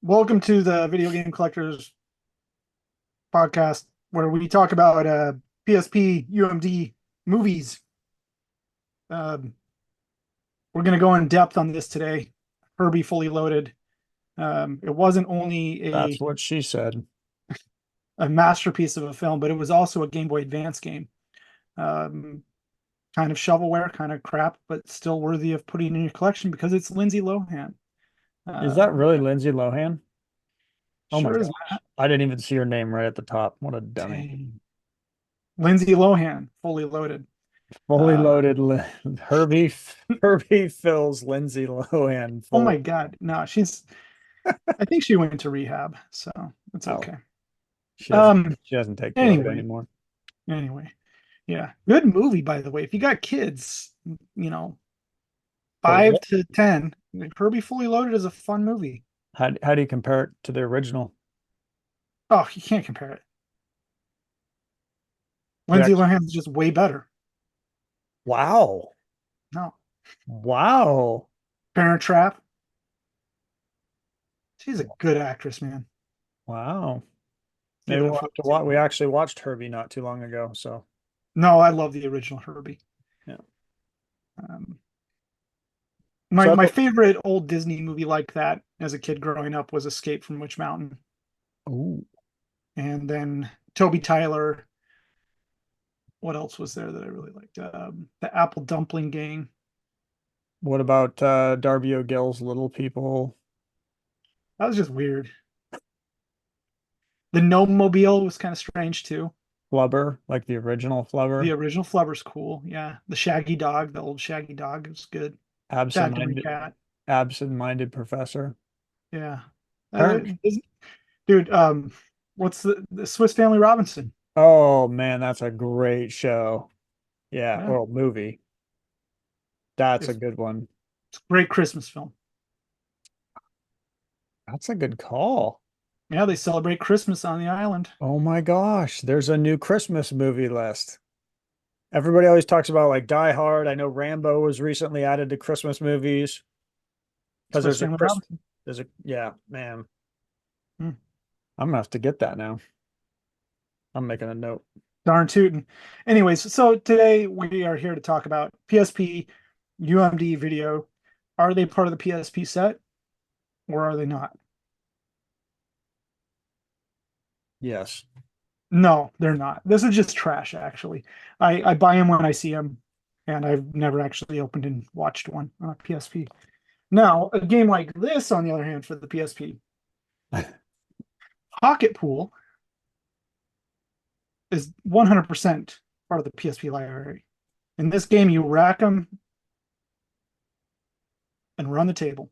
Welcome to the Video Game Collectors podcast, where we talk about PSP, UMD movies. Um, we're going to go in depth on this today. Herbie Fully Loaded. It wasn't only That's what she said. a masterpiece of a film, but it was also a Game Boy Advance game. Um, Kind of shovelware, kind of crap, but still worthy of putting in your collection because it's Lindsay Lohan. Is that Um, really Lindsay Lohan? Oh my sure is gosh. I didn't even see her name right at the top. What a dummy. dang. Lindsay Lohan, Fully Loaded. Fully Uh, loaded Herbie fills Lindsay Lohan oh full. my God, no, I think she went to rehab, so it's Oh, okay. she doesn't Um, she doesn't take blood anyway, anymore. anyway, yeah, good movie by the way. If you got kids, you know, For five real? to ten, Herbie Fully Loaded is a fun movie. How do you compare it to the original? Oh, you can't compare it. You Lindsay actually, Lohan is just way better. wow. No, Wow. Parent Trap. She's a good actress, man. Wow. Give Maybe it we'll up for have to Lindsay watch. We Lohan. actually watched Herbie not too long ago, so No, I love the original Herbie. yeah. Um, my So my favorite old Disney movie like that as a kid growing up was Escape from Witch Mountain, ooh, and then Toby Tyler. What else was there that I really liked? The Apple Dumpling Gang. what about Darby O'Gill's Little People? That was just weird. The Gnome Mobile was kind of strange too. Flubber, like the original The Flubber, original Flubber's cool. Yeah. The Shaggy Dog, the old Shaggy Dog was good. Factory absent-minded, Cat. absent-minded professor. Yeah. Uh, Parent. dude, what's the Swiss Family Robinson? Oh man, that's a great show. Yeah, Yeah. well, movie. That's a It's, good one. it's a great Christmas film. That's a good call. Yeah, they celebrate Christmas on the island. Oh my gosh, there's a new Christmas movie list. Everybody always talks about like Die Hard. I know Rambo was recently added to Christmas movies because Swiss there's a Family Chris, Robinson. there's a yeah, man. Hmm. I'm gonna have to get that now. I'm making a note. Darn tootin'. Anyways, so today we are here to talk about PSP, UMD video. Are they part of the PSP set or are they not? Yes. No, they're not. This is just trash, actually. I buy them when I see them, and I've never actually opened and watched one on a PSP. Now, a game like this, on the other hand, for the PSP, Pocket Pool is 100% part of the PSP library. In this game, you rack them and run the table.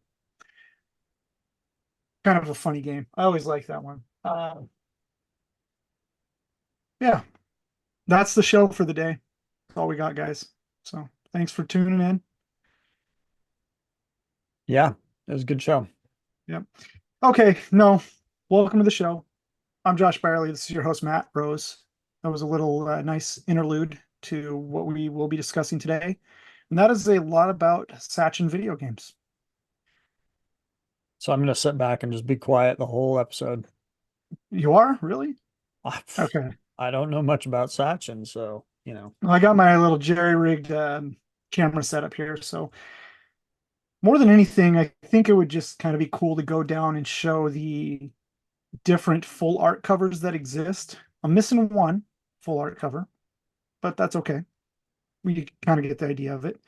Kind of a funny game. I always like that one. Yeah, that's the show for the day. That's all we got, guys. So thanks for tuning in. Yeah, it was a good show. Yep. Okay, no, welcome to the show. I'm Josh Barley. This is your host, Matt Rose. That was a little nice interlude to what we will be discussing today. And that is a lot about Sachen video games. So I'm gonna sit back and just be quiet the whole episode. You are? Really? I Okay. I don't know much about Sachin, so Well, I got my little jerry-rigged camera set up here. So more than anything, I think it would just kind of be cool to go down and show the different full art covers that exist. I'm missing one full art cover, but that's okay. We kind of get the idea of it.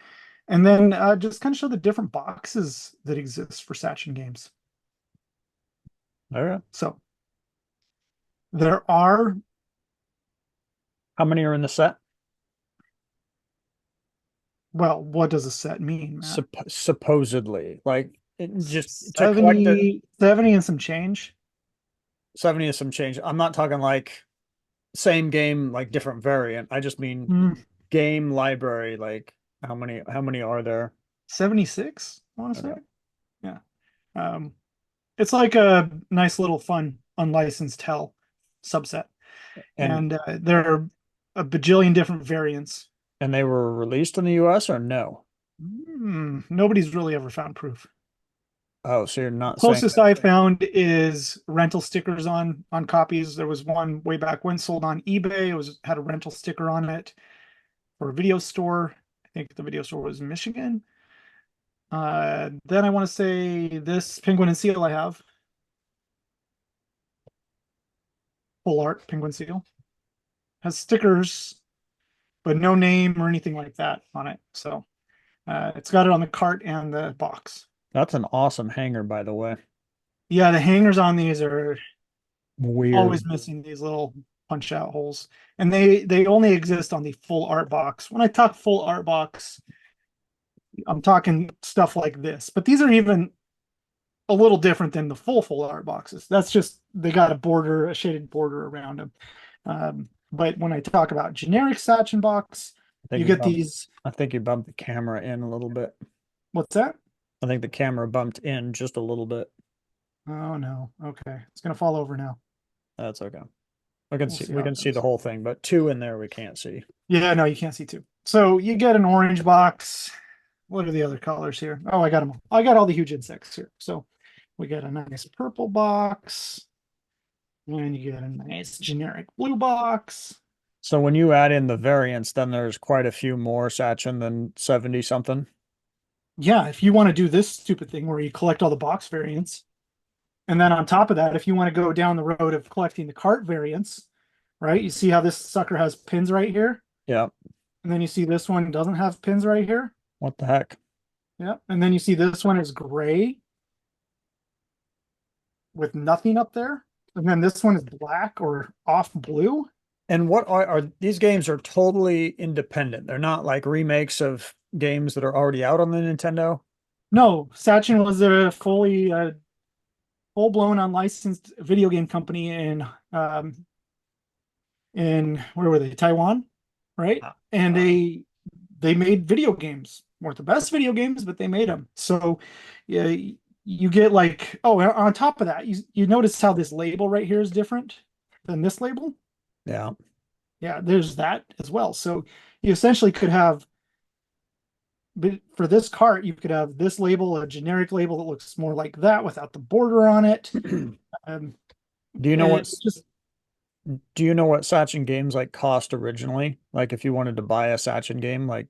And then just kind of show the different boxes that exist for Saturn games. all right. So there are, How many are in the set? well, what does a set mean, Matt? Supposedly, like just to collect it, 70 and some change. 70 is some change. I'm not talking like same game, like different variant. I just mean Hmm, game library. Like how many are there? 76, I want to say. Okay. Yeah. Um, it's like a nice little fun unlicensed hell subset. And And there are a bajillion different variants. and they were released in the US or no? Nobody's really ever found proof. Oh, so you're not saying Closest that. I found is rental stickers on copies. There was one way back when sold on eBay. It was had a rental sticker on it for a video store. I think the video store was in Michigan. Then I want to say this penguin and seal I have full art penguin seal has stickers, but no name or anything like that on it. So it's got it on the cart and the box. That's an awesome hanger, by the way. Yeah, the hangers on these are Weird. always missing these little punch out holes, and they only exist on the full art box. When I talk full art box, I'm talking stuff like this, but these are even a little different than the full art boxes. That's just they got a border, a shaded border around them. But when I talk about generic Sachen box, I think you you get bumped these. I think you bumped the camera in a little bit. What's that? I think the camera bumped in just a little bit. Oh no. Okay, it's gonna fall over now. That's okay. We can We'll see see we how can it see the goes. whole thing, but two in there we can't see. Yeah, no, you can't see two. So you get an orange box. What are the other colors here? Oh, I got them all. I got all the huge insects here. So we got a nice purple box, and you get a nice generic blue box. So when you add in the variants, then there's quite a few more Sachen than 70 something. Yeah, if you want to do this stupid thing where you collect all the box variants, and then on top of that, if you want to go down the road of collecting the cart variants, right? You see how this sucker has pins right here, Yeah. and then you see this one doesn't have pins right here. What the heck? Yeah, and then you see this one is gray with nothing up there. And then this one is black or off blue. And what are these games are totally independent. They're not like remakes of games that are already out on the Nintendo. No, Sachen was a fully full blown unlicensed video game company in where were they? Taiwan, right? Ah, And wow. they made video games. Weren't the best video games, but they made them. So yeah, you get like oh, on top of that, you notice how this label right here is different than this label. Yeah. Yeah, there's that as well. So you essentially could have, but for this cart, you could have this label, a generic label that looks more like that without the border on it. Um, Do you know it what's just do you know what Sachen games like cost originally? Like if you wanted to buy a Sachen game, like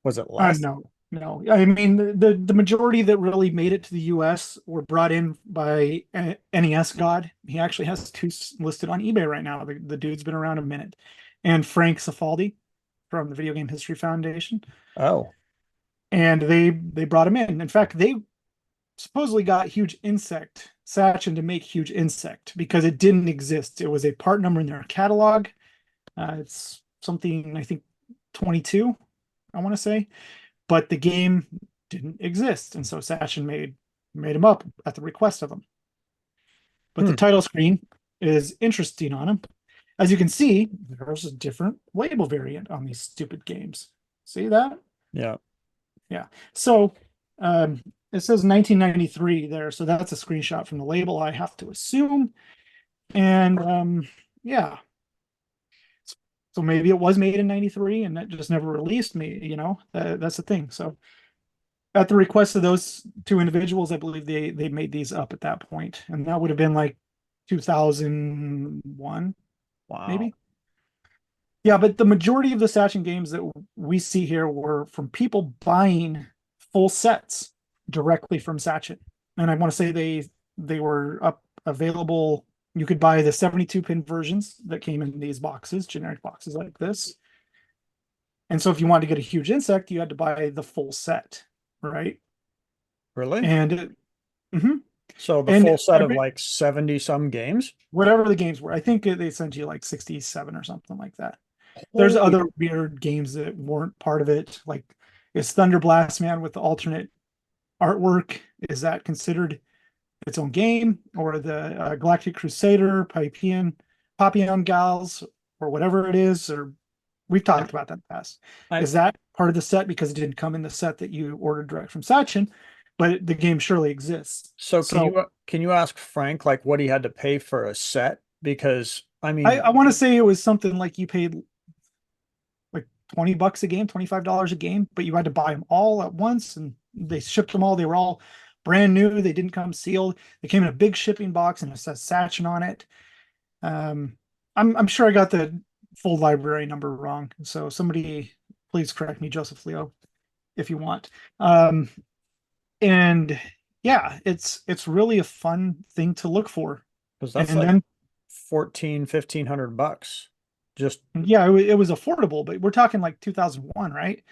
was it less? no, no. I mean, the majority that really made it to the U.S. were brought in by NES God. He actually has two listed on eBay right now. The dude's been around a minute, and Frank Cifaldi from the Video Game History Foundation, Oh, and they brought him in. In fact, they supposedly got huge insect Sachen to make huge insect because it didn't exist. It was a part number in their catalog. It's something I think 22, I want to say, but the game didn't exist, and so Sachen made him up at the request of them. But the hmm. title screen is interesting on him. As you can see, there's a different label variant on these stupid games. See that? Yeah. Yeah. So um, it says 1993 there, so that's a screenshot from the label, I have to assume. And yeah, so maybe it was made in 93 and that just never released me, that's the thing. So at the request of those two individuals, I believe they made these up at that point, and that would have been like 2001, Wow. maybe. Yeah, but the majority of the Sachen games that we see here were from people buying full sets directly from Sachen. And I want to say they were up available. You could buy the 72 pin versions that came in these boxes, generic boxes like this. And so if you wanted to get a huge insect, you had to buy the full set, right? Really? And mhm. So the and full set of every like 70 some games? whatever the games were, I think they sent you like 67 or something like that. There's Holy. other weird games that weren't part of it. Like, is Thunder Blast Man with the alternate artwork? Is that considered its own game, or the Galactic Crusader, Papillon Gals, or whatever it is? Or we've I, talked about that in the past. I Is that part of the set because it didn't come in the set that you ordered direct from Sachen, but the game surely exists. so So can you ask Frank like what he had to pay for a set? Because I I mean, want to say it was something like you paid like $20 a game, $25 a game, but you had to buy them all at once and they shipped them all. They were all brand new. They didn't come sealed. They came in a big shipping box and it says Sachen on it. Um, I'm sure I got the full library number wrong. So somebody please correct me, Joseph Leo, if you want. Um, and yeah, it's really a fun thing to look for. Because that's And like then 1,500 bucks. Just yeah, it was affordable, but we're talking like 2001, right?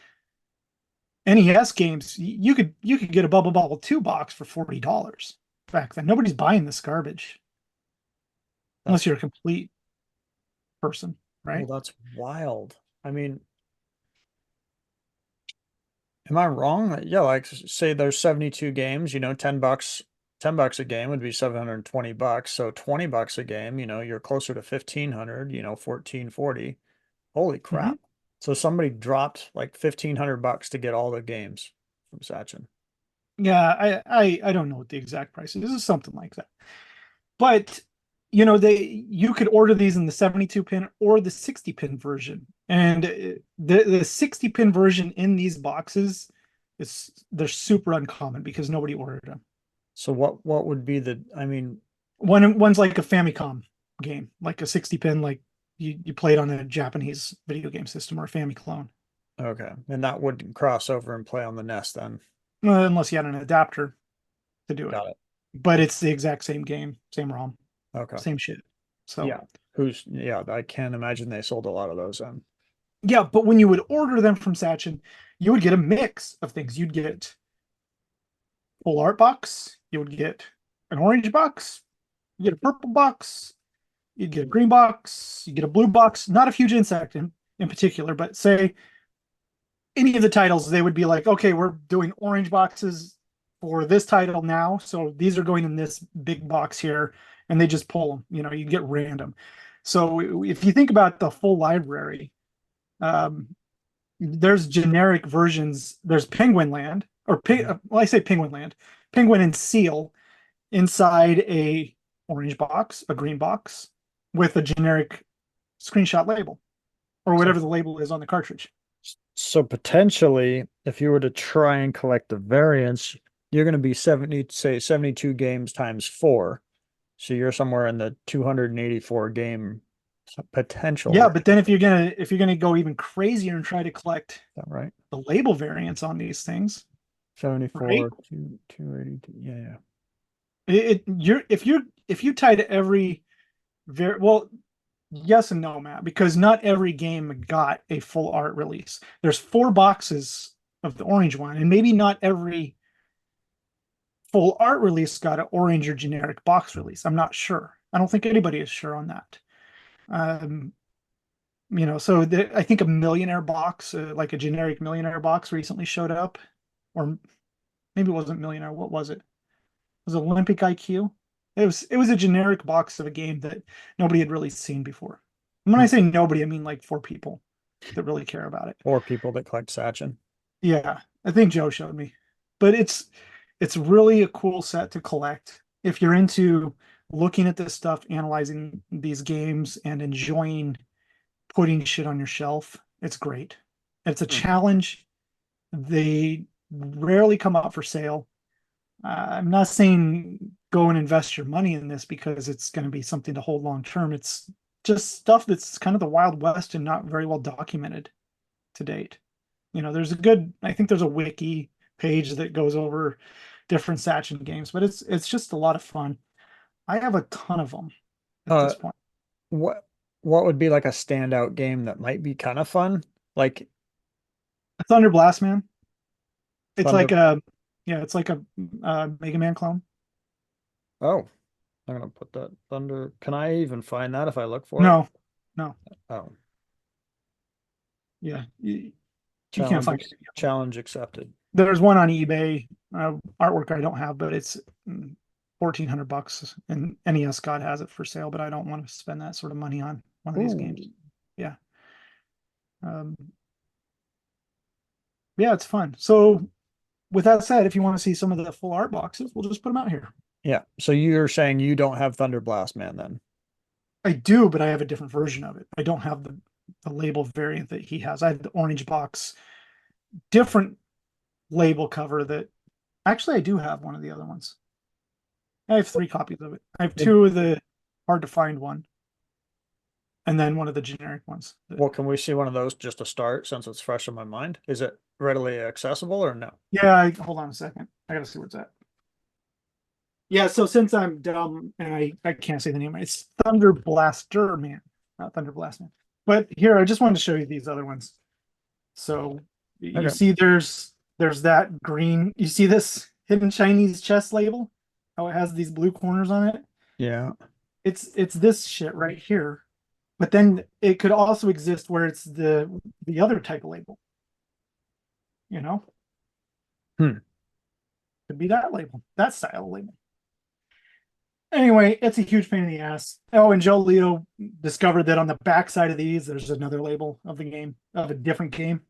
NES games, you could get a Bubble Bobble 2 box for $40 back then. Nobody's buying this garbage that's unless you're a complete person, well, right? that's wild. I mean, am I wrong? Yeah, like say there's 72 games, 10 bucks, 10 bucks a game would be 720 bucks. So 20 bucks a game, you're closer to 1,500, 1,440. Holy Hmm. crap. So somebody dropped like 1,500 bucks to get all the games from Sachen. Yeah, I don't know what the exact price is. This is something like that. But you could order these in the 72 pin or the 60 pin version. And the 60 pin version in these boxes is they're super uncommon because nobody ordered them. So what would be I mean, One's like a Famicom game, like a 60 pin, like you played on a Japanese video game system or a Famiclone. okay. And that would cross over and play on the Nest then. Unless you had an adapter to do it. Got it. But it's the exact same game, same ROM, Okay. same shit. So Yeah. Yeah, I can't imagine they sold a lot of those then. yeah, but when you would order them from Sachen, you would get a mix of things. You'd get full art box, you would get an orange box, you get a purple box, you'd get a green box, you get a blue box. Not a huge insect in particular, but say any of the titles, they would be like, okay, we're doing orange boxes for this title now, so these are going in this big box here, and they just pull them. You get random. So if you think about the full library, um, there's generic versions. There's Penguin Land, or well, I say Penguin Land, Penguin and Seal inside a orange box, a green box, with a generic screenshot label or So whatever the label is on the cartridge. so potentially, if you were to try and collect the variants, you're going to be 70, say 72 games times four. So you're somewhere in the 284 game potential Yeah, range. but then if you're gonna go even crazier and try to collect Is that right? the label variants on these things, right? 74, 282. Yeah, yeah. If you tie to every well, yes and no, Matt, because not every game got a full art release. There's 4 boxes of the orange one, and maybe not every full art release got an orange or generic box release. I'm not sure. I don't think anybody is sure on that. Um, so I think a millionaire box, like a generic millionaire box, recently showed up, or maybe it wasn't millionaire. What was it? Was it Olympic IQ? It was a generic box of a game that nobody had really seen before. And when I Hmm. say nobody, I mean like 4 people that really care about it. Or people that collect Sachen. Yeah, I think Joe showed me. But it's really a cool set to collect. If you're into looking at this stuff, analyzing these games, and enjoying putting shit on your shelf, it's great. It's a Hmm. challenge. They rarely come out for sale. I'm not saying go and invest your money in this because it's going to be something to hold long term. It's just stuff that's kind of the Wild West and not very well documented to date. I think there's a wiki page that goes over different Sachen games, but it's just a lot of fun. I have a ton of them at Uh, this point. what what would be like a standout game that might be kind of fun? Like Thunder Blast Man. It's like Thunder. a yeah, it's like a Mega Man clone. Oh, I'm gonna put that Thunder. Can I even find that if I look for it? No, no, Oh, yeah, you can't challenge find it. challenge accepted. There's one on eBay, artwork I don't have, but it's 1,400 bucks, and NES God has it for sale, but I don't want to spend that sort of money on one of these Ooh, games. Yeah. Um, yeah, it's fun. So with that said, if you want to see some of the full art boxes, we'll just put them out here. yeah. So you're saying you don't have Thunder Blast Man then? I do, but I have a different version of it. I don't have the label variant that he has. I have the orange box, different label cover that Actually, I do have one of the other ones. I have three copies of it. I have Maybe, two of the hard to find one, and then one of the generic ones. well, can we see one of those just to start since it's fresh in my mind? Is it readily accessible or no? Yeah, hold on a second. I gotta see where it's at. Yeah, so since I'm dumb and I can't say the name, it's Thunder Blaster Man, not Thunder Blast Man. But here, I just wanted to show you these other ones. So you Okay. see there's that green, you see this hidden Chinese chess label? How it has these blue corners on it? Yeah. It's this shit right here. But then it could also exist where it's the other type of label, you know? Hmm. Could be that label, that style of label. Anyway, it's a huge pain in the ass. Oh, and Joe Leo discovered that on the back side of these, there's another label of the game, of a different game.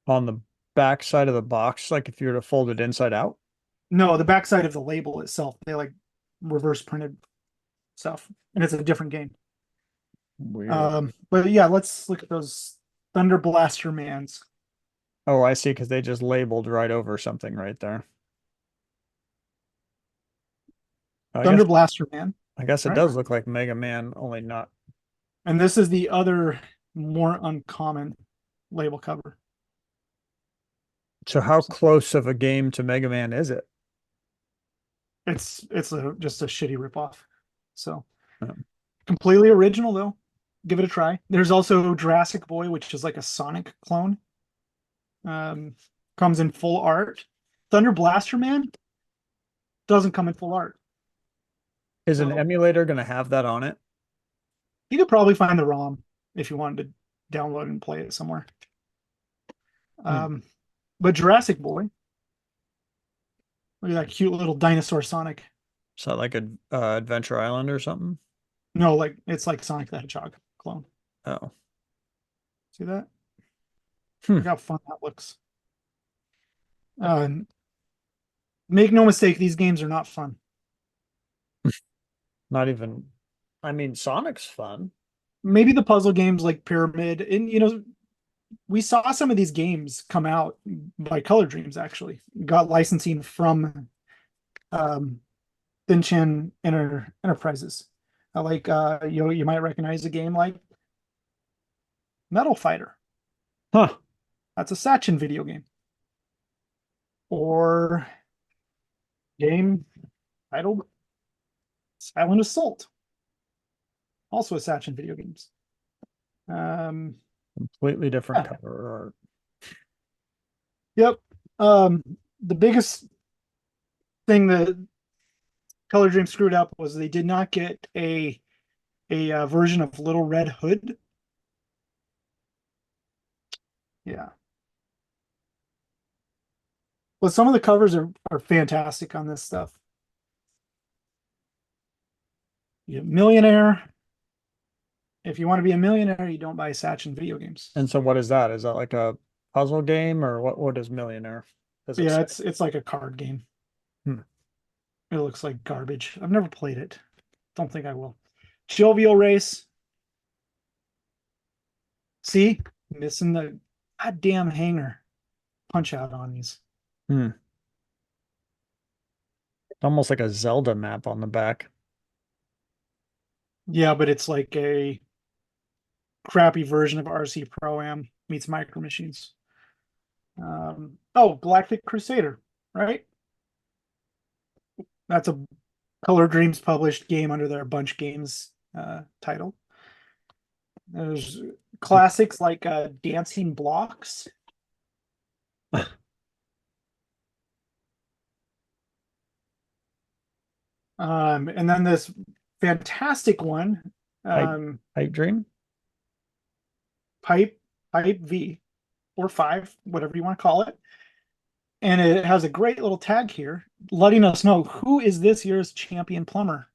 On the back side of the box, like if you were to fold it inside out. No, the back side of the label itself, they like reverse printed stuff, and it's a different game. Weird. But yeah, let's look at those Thunder Blaster Mans. Oh, I see, because they just labeled right over something right there. I Thunder guess Blaster Man, I guess it right? does look like Mega Man, only not. And this is the other more uncommon label cover. So how So close of a game to Mega Man is it? just a shitty ripoff. So Um, completely original though. Give it a try. There's also Jurassic Boy, which is like a Sonic clone. Um, comes in full art. Thunder Blaster Man doesn't come in full art. Is an So emulator going to have that on it? you could probably find the ROM if you wanted to download and play it somewhere. Hmm. Um, but Jurassic Boy, look at that cute little dinosaur Sonic. Is that like a Adventure Island or something? No, like it's like Sonic the Hedgehog clone. Oh. See that? Hmm. Look how fun that looks. Uh, make no mistake, these games are not fun. Not even. I mean, Sonic's fun. Maybe the puzzle games like Pyramid, and we saw some of these games come out by Color Dreams actually. Got licensing from um Dinchan Enterprises. You might recognize a game like Metal Fighter. Huh. That's a Sachen video game. Or game titled Silent Assault, also a Sachen video games. Um, Completely different yeah, cover art. yep. The biggest thing that Color Dream screwed up was they did not get a version of Little Red Hood. Yeah, but some of the covers are fantastic on this stuff. Millionaire. If you want to be a millionaire, you don't buy Sachen video games. And so what is that? Is that like a puzzle game or what is Millionaire? Does it Yeah, say? it's like a card game. Hmm. It looks like garbage. I've never played it. Don't think I will. Jovial Race. See, missing the goddamn hanger punch out on these. Hmm. Almost like a Zelda map on the back. Yeah, but it's like a crappy version of RC Pro Am meets Micro Machines. Oh, Galactic Crusader, right? That's a Color Dreams published game under their Bunch Games title. There's classics like Dancing Blocks. And then this fantastic one, Pipe um, Pipe Dream? Pipe Pipe V or 5, whatever you want to call it. And it has a great little tag here letting us know who is this year's champion plumber.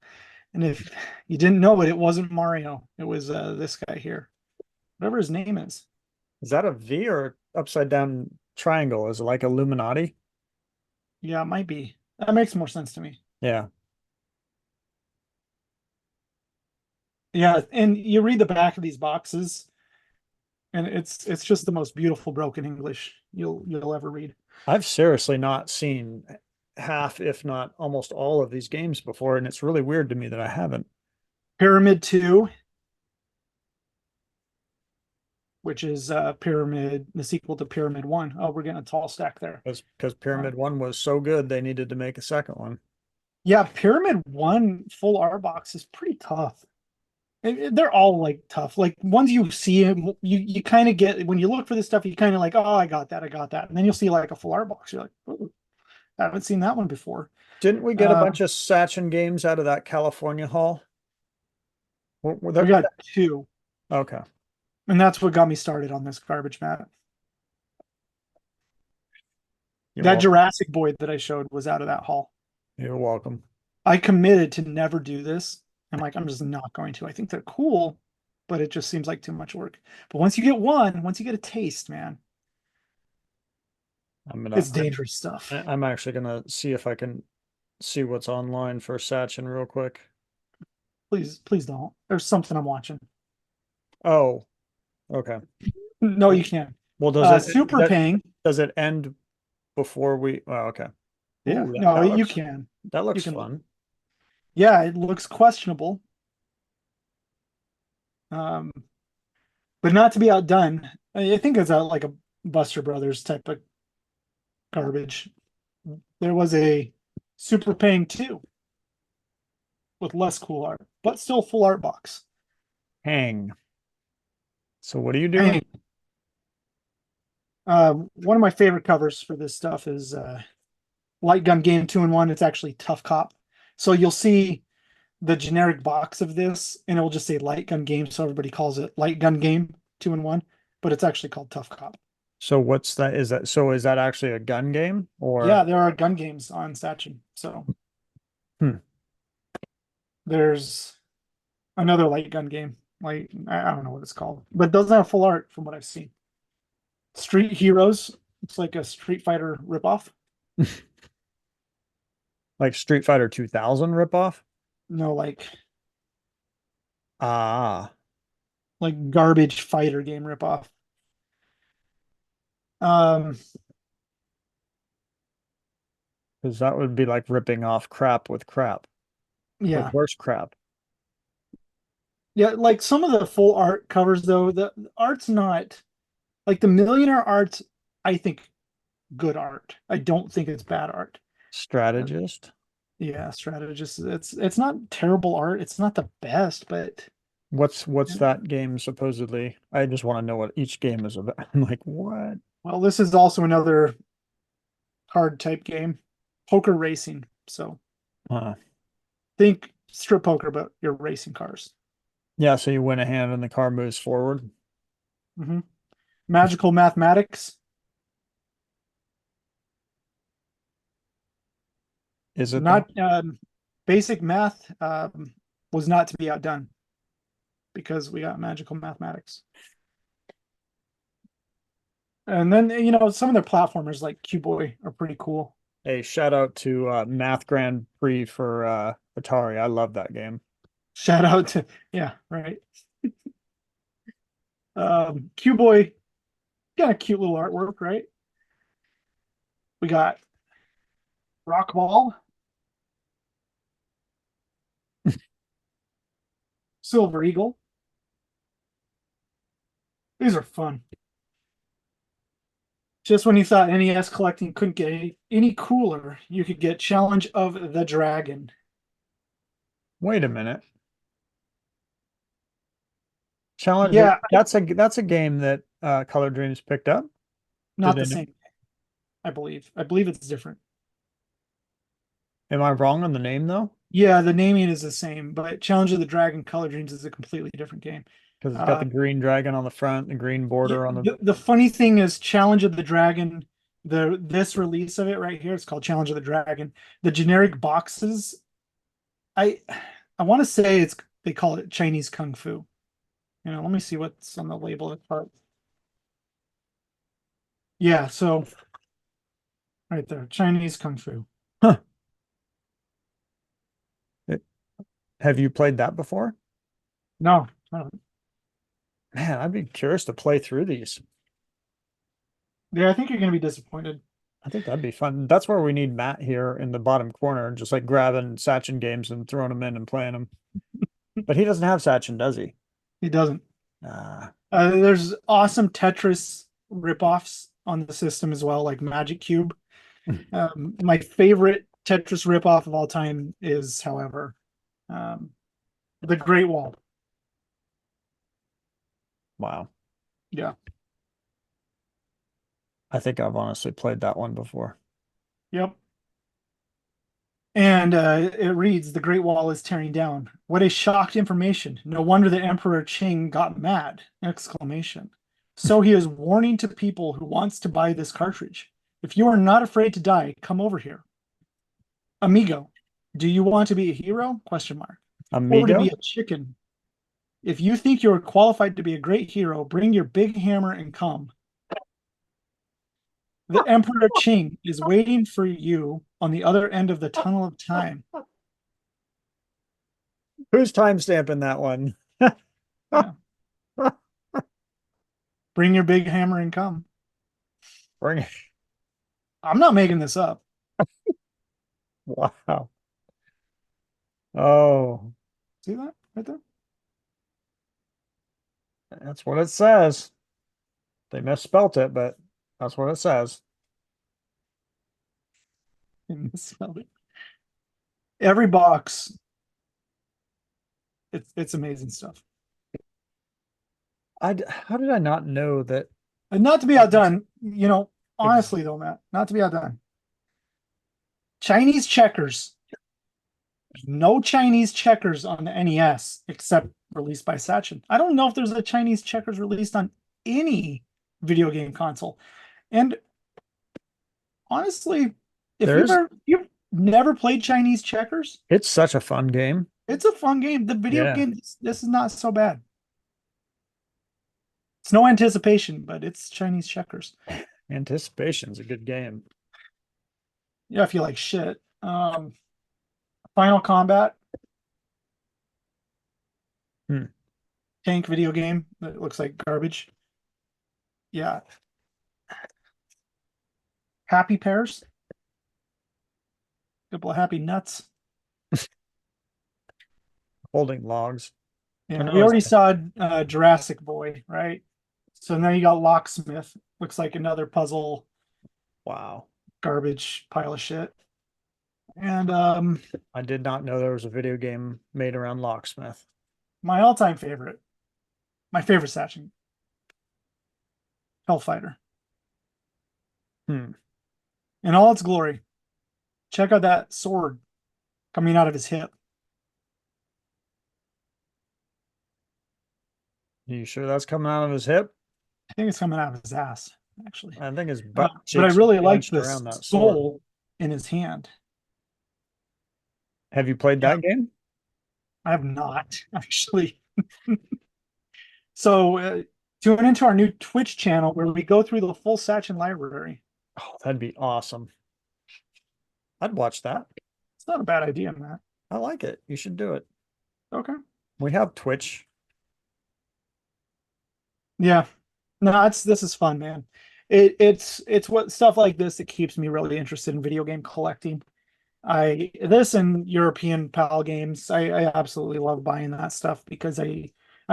And if you didn't know it, it wasn't Mario. It was this guy here, whatever his name is. Is that a V or upside down triangle? Is it like Illuminati? Yeah, it might be. That makes more sense to me. Yeah. Yeah, and you read the back of these boxes, and it's just the most beautiful broken English you'll ever read. I've seriously not seen half, if not almost all of these games before, and it's really weird to me that I haven't. Pyramid 2, which is Pyramid, the sequel to Pyramid 1. Oh, we're getting a tall stack there. Because Uh, Pyramid 1 was so good, they needed to make a second one. yeah, Pyramid 1 full art box is pretty tough. They're all like tough. Like once you see it, you kind of get when you look for this stuff, you kind of like, oh, I got that, and then you'll see like a full art box. You're like, oh, I haven't seen that one before. Didn't we get a bunch of Sachen games out of that California haul? Were We there, got two, okay. and that's what got me started on this garbage mat. You're That welcome. Jurassic Boy that I showed was out of that haul. You're welcome. I committed to never do this. I'm like, I'm just not going to. I think they're cool, but it just seems like too much work. But once you get a taste, man, I'm gonna it's dangerous stuff. I'm actually gonna see if I can see what's online for Sachen real quick. Please don't. There's something I'm watching. Oh, okay. No, you can't. Well, does it Super that Paying. does it end before we? Oh, okay. Yeah, Ooh, no, you can. that You looks can look. fun. Yeah, it looks questionable, um, but not to be outdone. I think it's like a Buster Brothers type of garbage. There was a Super Paying 2 with less cool art, but still full art box. Hang. So what are you doing? Hey, one of my favorite covers for this stuff is Light Gun Game 2-in-1. It's actually Tough Cop. So you'll see the generic box of this, and it will just say Light Gun Game, so everybody calls it Light Gun Game 2-in-1, but it's actually called Tough Cop. So what's that? Is that actually a gun game or? Yeah, there are gun games on Sachen. So Hmm. there's another light gun game. Like I don't know what it's called, but it doesn't have full art from what I've seen. Street Heroes. It's like a Street Fighter ripoff. Like Street Fighter 2000 ripoff? No, Ah, like garbage fighter game ripoff. Um, because that would be like ripping off crap with crap, with yeah, worse crap. yeah. Like some of the full art covers, though, the art's not like the Millionaire art's. I think good art. I don't think it's bad art. Uh, Strategist. Yeah, strategist. It's not terrible art. It's not the best, but What's that game supposedly? I just want to know what each game is about. I'm like, what? well, this is also another card type game, poker racing. So Uh, think strip poker, but you're racing cars. yeah, so you win a hand and the car moves forward. Hmm. Magical mathematics, Is it though? not basic math was not to be outdone because we got magical mathematics. And then some of their platformers like Q Boy are pretty cool. Hey, shout out to Math Grand Prix for Atari. I love that game. Shout out to yeah, right. Q Boy got a cute little artwork, right? We got Rock Ball, Silver Eagle. These are fun. Just when you thought NES collecting couldn't get any cooler, you could get Challenge of the Dragon. Wait a minute. Challenge Yeah, that's a game that Color Dreams picked up. Did not the they same, I believe. I believe it's different. am I wrong on the name though? Yeah, the naming is the same, but Challenge of the Dragon Color Dreams is a completely different game. Because it's got Uh, the green dragon on the front, the green yeah, border on the the funny thing is Challenge of the Dragon, this release of it right here, it's called Challenge of the Dragon. The generic boxes, I I want to say they call it Chinese Kung Fu. Let me see what's on the label at part. Yeah, so right there, Chinese Kung Fu. Huh. Have you played that before? No, no. Man, I'd be curious to play through these. Yeah, I think you're gonna be disappointed. I think that'd be fun. That's where we need Matt here in the bottom corner, just like grabbing Sachen games and throwing them in and playing them. But he doesn't have Sachen, does he? He doesn't. Uh, There's awesome Tetris ripoffs on the system as well, like Magic Cube. My favorite Tetris ripoff of all time is, however, um, the Great Wall. wow. Yeah. I think I've honestly played that one before. Yep. And it reads, "The Great Wall is tearing down. What a shocked information. No wonder the Emperor Qing got mad!" Exclamation. So he is warning to people who wants to buy this cartridge. If you are not afraid to die, come over here. Amigo, do you want to be a hero? Question mark. Or to be Amigo? a chicken? If you think you are qualified to be a great hero, bring your big hammer and come. The Emperor Qing is waiting for you on the other end of the tunnel of time. Who's time stamping that one? Yeah. Bring your big hammer and come. Bring it. I'm not making this up. Wow. Oh, See that right there? that's what it says. They misspelt it, but that's what it says. Every box, it's amazing stuff. How did I not know that? And not to be That was outdone, ex- honestly though, Matt, not to be outdone. Chinese checkers. There's no Chinese checkers on the NES except released by Sachen. I don't know if there's a Chinese checkers released on any video game console. And honestly, if There's you've never played Chinese checkers, it's such a fun game. it's a fun game. The video Yeah. game, this is not so bad. It's no anticipation, but it's Chinese checkers. Anticipation's a good game. Yeah, if you like shit. Final Combat Hmm. tank video game that looks like garbage. Yeah. Happy Pears, couple of happy nuts. Holding logs. I Yeah, we know it's already saw Jurassic Boy, right? So now you got Locksmith. Looks like another puzzle wow. garbage pile of shit. And I did not know there was a video game made around locksmith. my all-time favorite, my favorite Sachen, Hellfighter, Hmm. in all its glory. Check out that sword coming out of his hip. You sure that's coming out of his hip? I think it's coming out of his ass, actually. I think his butt But I cheeks are really like clenched the around that sword. soul in his hand. Have you played Yeah, that game? I have not actually. So tune into our new Twitch channel where we go through the full Sachen library. Oh, that'd be awesome. I'd watch that. It's not a bad idea, Matt. I like it. You should do it. Okay. We have Twitch. Yeah. No, this is fun, man. It's what stuff like this that keeps me really interested in video game collecting. I this and European PAL games, I absolutely love buying that stuff because I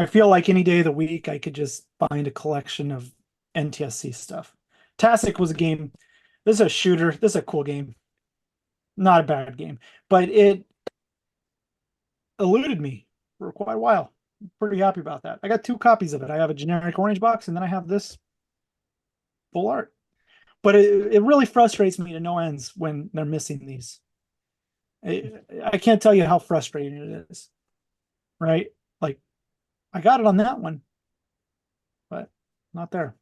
feel like any day of the week I could just find a collection of NTSC stuff. Tasic was a game. This is a shooter. This is a cool game. Not a bad game, but it eluded me for quite a while. I'm pretty happy about that. I got two copies of it. I have a generic orange box, and then I have this full art. But it really frustrates me to no ends when they're missing these. I can't tell you how frustrating it is, right? Like I got it on that one, but not there.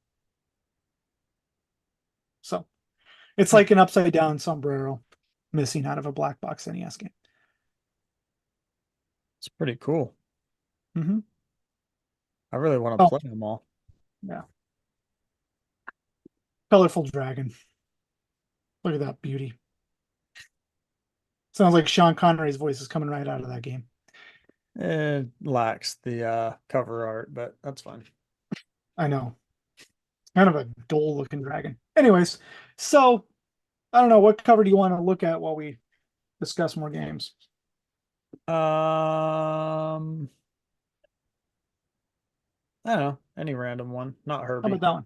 So it's Hmm. like an upside down sombrero missing out of a black box NES game. It's pretty cool. Hmm. I really want to Oh, play them all. yeah. Colorful Dragon. Look at that beauty. Sounds like Sean Connery's voice is coming right out of that game. It lacks the cover art, but that's fine. I know. Kind of a dull looking dragon. Anyways, so I don't know. What cover do you want to look at while we discuss more games? Um, I don't know, any random one, not How about Herbie. that one?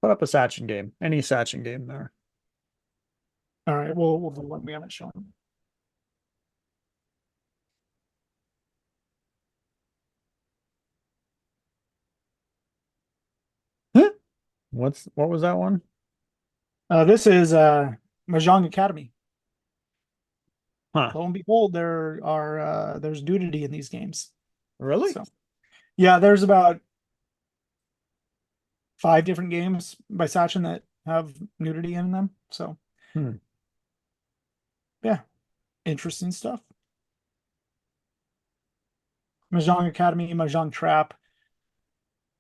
Put up a Sachen game, any Sachen game there. All right, we'll do one we haven't shown. What was that one? This is Mahjong Academy. Huh? Lo and behold, there's nudity in these games. Really? So yeah, there's about 5 different games by Sachin that have nudity in them. So Hmm. yeah, interesting stuff. Mahjong Academy, Mahjong Trap,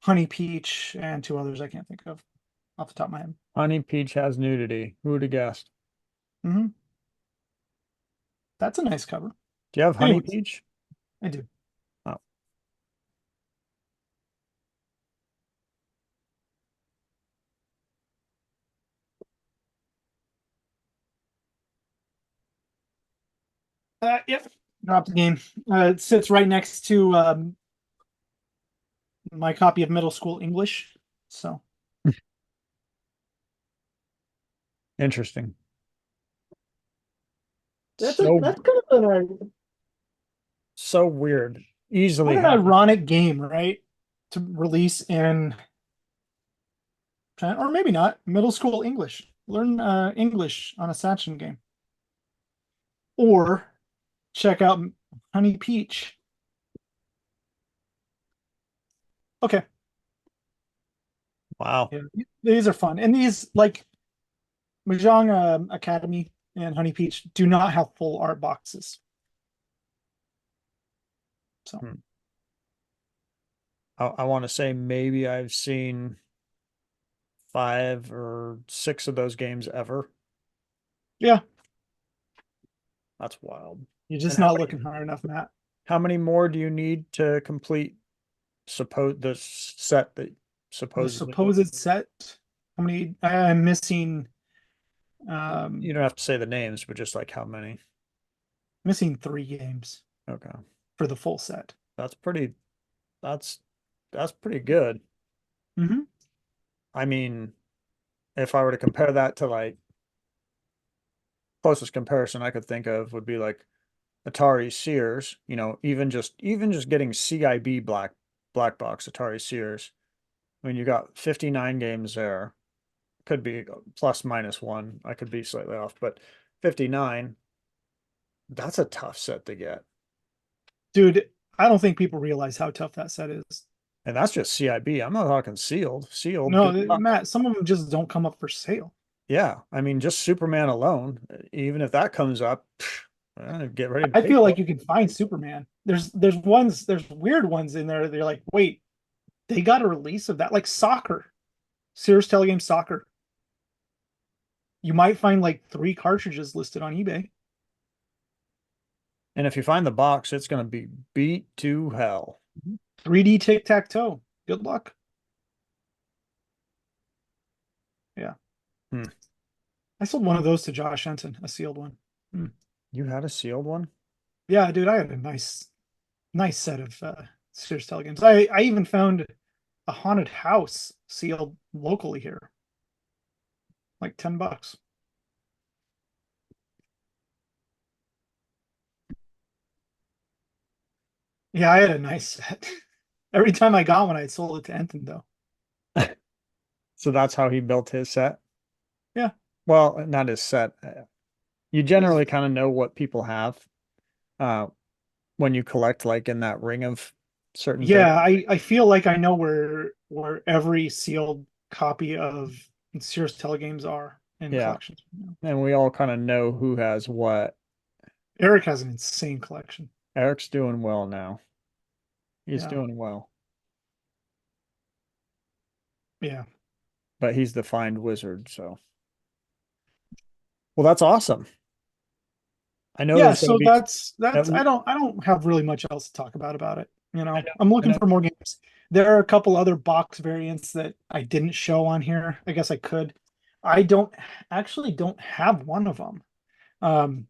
Honey Peach, and 2 others I can't think of off the top of my head. Honey Peach has nudity. Who would have guessed? Hmm. That's a nice cover. Do you have Honey Anyways, Peach? I do. Oh, Yep. Drop the game. It sits right next to my copy of Middle School English. So interesting. that's a So that's kind of so weird. Easily what an happen. ironic game, right? To release in, or maybe not, Middle School English. Learn English on a Sachin game, or check out Honey Peach. Okay, Wow. yeah, these are fun, and these like Mahjong Academy and Honey Peach do not have full art boxes. So Hmm. I want to say maybe I've seen 5 or 6 of those games ever. yeah, That's wild. you're And just not looking hard enough, Matt. how many more do you need to complete the set that The supposedly supposed set. How many? I'm missing. you Um, don't have to say the names, but just like how many? missing 3 games Okay. for the full set. That's pretty that's that's pretty good. Hmm. I mean, if I were to compare that to like closest comparison I could think of would be like Atari Sears, even just getting CIB black box Atari Sears. I mean, you got 59 games there. Could be plus minus one. I could be slightly off, but 59, that's a tough set to get. Dude, I don't think people realize how tough that set is. And that's just CIB. I'm not talking sealed. Sealed, No, good luck. Matt, some of them just don't come up for sale. Yeah. I mean, just Superman alone, even if that comes up, get ready to I pay feel for like you can find Superman. There's weird ones in there. They're like, wait, they got a release of that, like soccer, Sears Telegame Soccer. You might find like 3 cartridges listed on eBay. it. And if you find the box, it's going to be beat to hell. 3D tic tac toe. Good luck. Yeah. Hmm. I sold one of those to Josh Enton, a sealed one. Hmm. You had a sealed one? Yeah, dude, I had a nice set of Sears Telegames. I even found a haunted house sealed locally here, like $10. Yeah, I had a nice set. Every time I got one, I sold it to Enton though. So that's how he built his set. Yeah. Well, not his set. You His, generally kind of know what people have uh, when you collect like in that ring of certain things. yeah, I feel like I know where every sealed copy of Sears Telegames are in Yeah. collections. And we all kind of know who has what. Eric has an insane collection. Eric's doing well now. He's Yeah. doing well, Yeah. but he's the find wizard. So, well, that's awesome. I know Yeah, there's going to so be that's at that's le I don't have really much else to talk about it. I know. I'm I looking know. for more games. There are a couple other box variants that I didn't show on here. I guess I could. I don't actually don't have one of them. Um,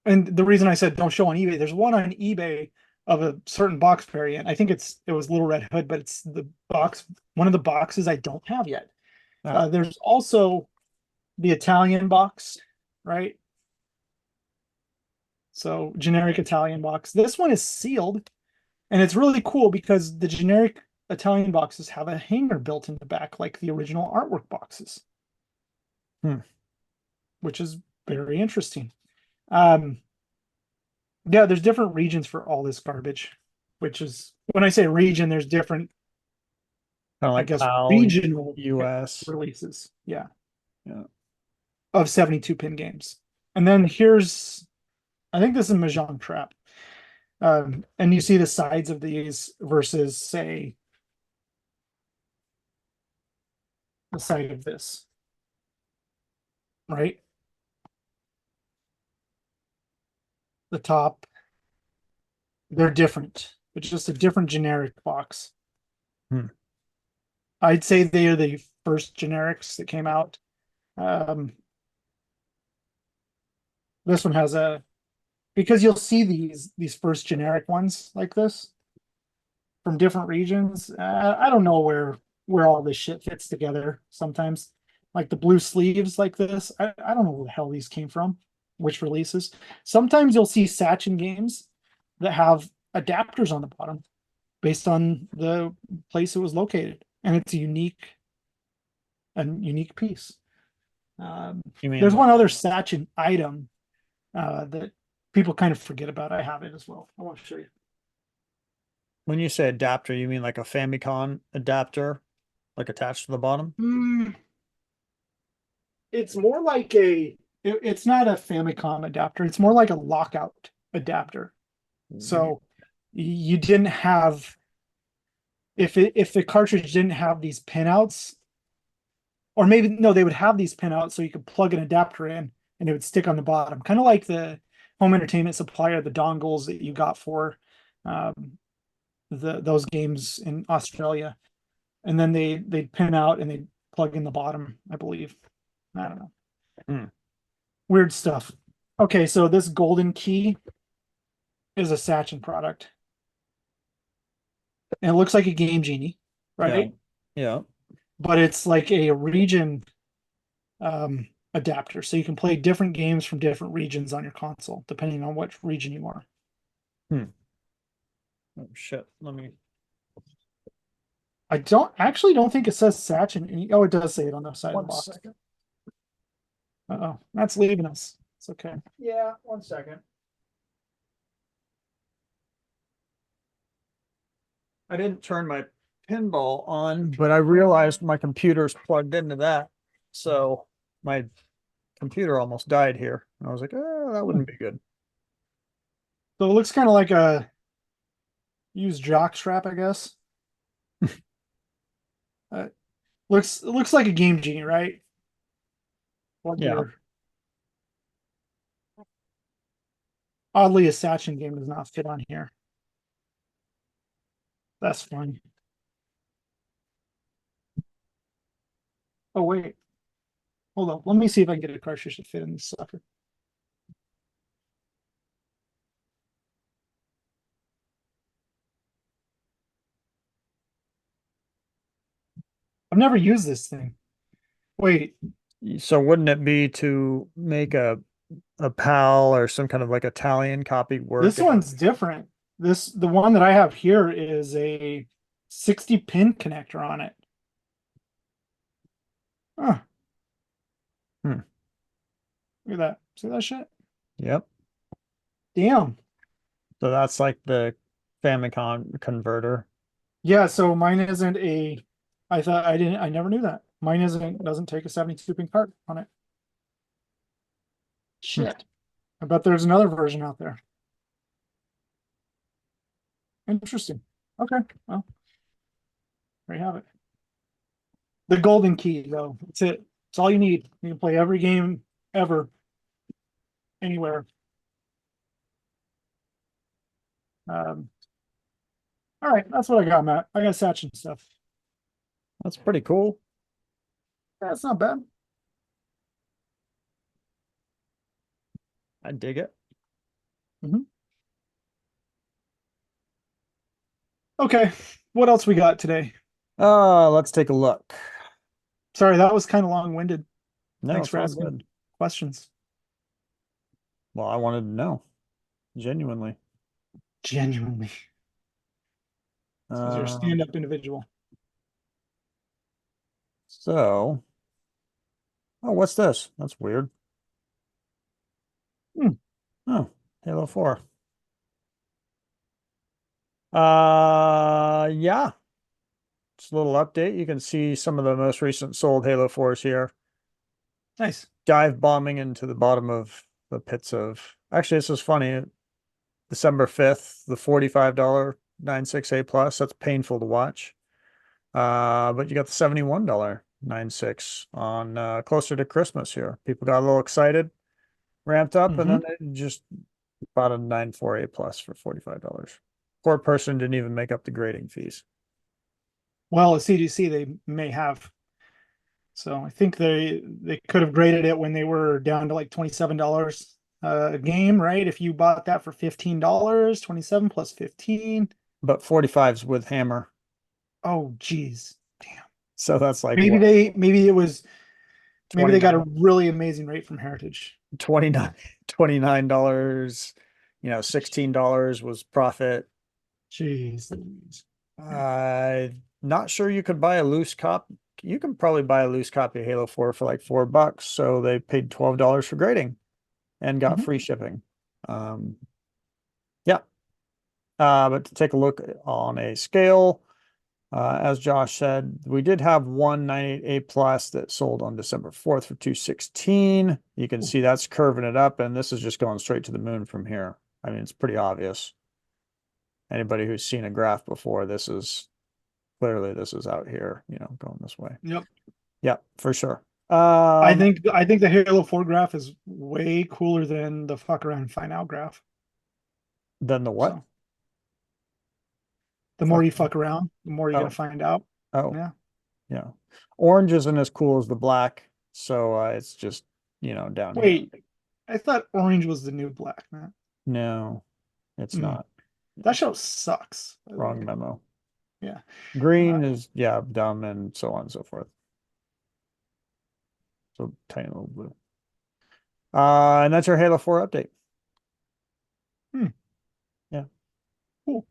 and the reason I said don't show on eBay, there's one on eBay of a certain box variant. I think it was Little Red Hood, but it's the box, one of the boxes I don't have yet. Ah, There's also the Italian box, right? So generic Italian box. This one is sealed, and it's really cool because the generic Italian boxes have a hanger built in the back, like the original artwork boxes, hmm. which is very interesting. Um, yeah, there's different regions for all this garbage, which is when I say region, there's different, Kind of I like guess, PAL, regional US. releases. Yeah, Yeah. of 72 pin games. And then here's, I think this is Mahjong Trap. And you see the sides of these versus, say, the side of this, right? The top, they're different. It's just a different generic box. Hmm. I'd say they are the first generics that came out. Um, this one has a, because you'll see these first generic ones like this from different regions. I don't know where all this shit fits together sometimes. Like the blue sleeves like this. I don't know where the hell these came from, which releases. Sometimes you'll see Sachen games that have adapters on the bottom based on the place it was located. And it's a unique piece. Um, You mean there's like one other Sachen item that people kind of forget about. I have it as well. I want to show you. when you say adapter, you mean like a Famicom adapter, like attached to the bottom? Mm, it's more like it's not a Famicom adapter. It's more like a lockout adapter. Mm. So you didn't have if the cartridge didn't have these pinouts, or maybe no, they would have these pinouts so you could plug an adapter in and it would stick on the bottom, kind of like the home entertainment supplier, the dongles that you got for um, those games in Australia, and then they'd pin out and they'd plug in the bottom, I believe. I don't know. Hmm. Weird stuff. Okay, so this golden key is a Sachen product. And it looks like a Game Genie, Yeah. right? Yeah. But it's like a region adapter. So you can play different games from different regions on your console, depending on which region you are. Hmm. Oh shit. Let me I don't think it says Sachen. Oh, it does say it on the side of the one box. second. Uh-oh, that's leaving us. It's okay. Yeah, 1 second. I didn't turn my pinball on, but I realized my computer's plugged into that. So my computer almost died here. I was like, oh, that wouldn't be good. So it looks kind of like a used jock strap, I guess. Uh, it looks like a Game Genie, right? What Yeah. your oddly a Sachen game does not fit on here. That's fine. Oh wait, hold on. Let me see if I can get a cartridge to fit in this sucker. I've never used this thing. Wait, So wouldn't it be to make a PAL or some kind of like Italian copy work? this one's different. The one that I have here is a 60 pin connector on it. Huh, Hmm. look at that. See that shit? Yep. Damn. So that's like the Famicom converter. Yeah, so mine isn't a I never knew that. Mine isn't doesn't take a 72 pin card on it. Hmm. Shit. I bet there's another version out there. Interesting. Okay. Well, there you have it. The golden key, though. That's it. It's all you need. You can play every game ever, anywhere. Um, All right, that's what I got, Matt. I got Sachen stuff. That's pretty cool. That's not bad. I dig it. Mhm. Okay, what else we got today? Let's take a look. Sorry, that was kind of long-winded. No, Thanks it's for all asking good. questions. Well, I wanted to know, genuinely. Genuinely, because you're a Um, stand-up individual. so, oh, what's this? That's weird. Hmm, Oh, Halo 4. Yeah, just a little update. You can see some of the most recent sold Halo 4s here. nice. Dive bombing into the bottom of the pits of. Actually, this is funny. December 5th, the $45 96A plus. That's painful to watch. But you got the $71 96 on closer to Christmas here. People got a little excited, ramped up, and then Hmm. they just bought a 94A plus for $45. Poor person didn't even make up the grading fees. Well, at CDC, they may have. So I think they could have graded it when they were down to like $27 a game, right? If you bought that for $15, 27 plus 15. But 45's with hammer. Oh, geez. Damn. So that's like Maybe what? they maybe it was maybe they got a 29, really amazing rate from Heritage. 29, $29, $16 was profit. Jeez. Not sure you could buy a loose copy. You can probably buy a loose copy of Halo 4 for like $4. So they paid $12 for grading and got Mhm. free shipping. Um, yeah. But to take a look on a scale, as Josh said, we did have one 98A plus that sold on December 4th for 216. You can see that's curving it up, and this is just going straight to the moon from here. I mean, it's pretty obvious. Anybody who's seen a graph before, this is clearly this is out here, going this way. Yep. Yeah, for sure. I think the Halo 4 graph is way cooler than the fuck around and find out graph. Then the what? So the more Fuck. you fuck around, the more you're gonna Oh, find out. oh, Yeah. yeah. Orange isn't as cool as the black, so it's just, down here. Wait, I thought orange was the new black, man. No, it's Hmm. not. That show sucks, by the Wrong way. memo. Yeah. Green Uh, is, yeah, dumb and so on and so forth. So tiny little blue. And that's your Halo 4 update. hmm, Yeah. cool.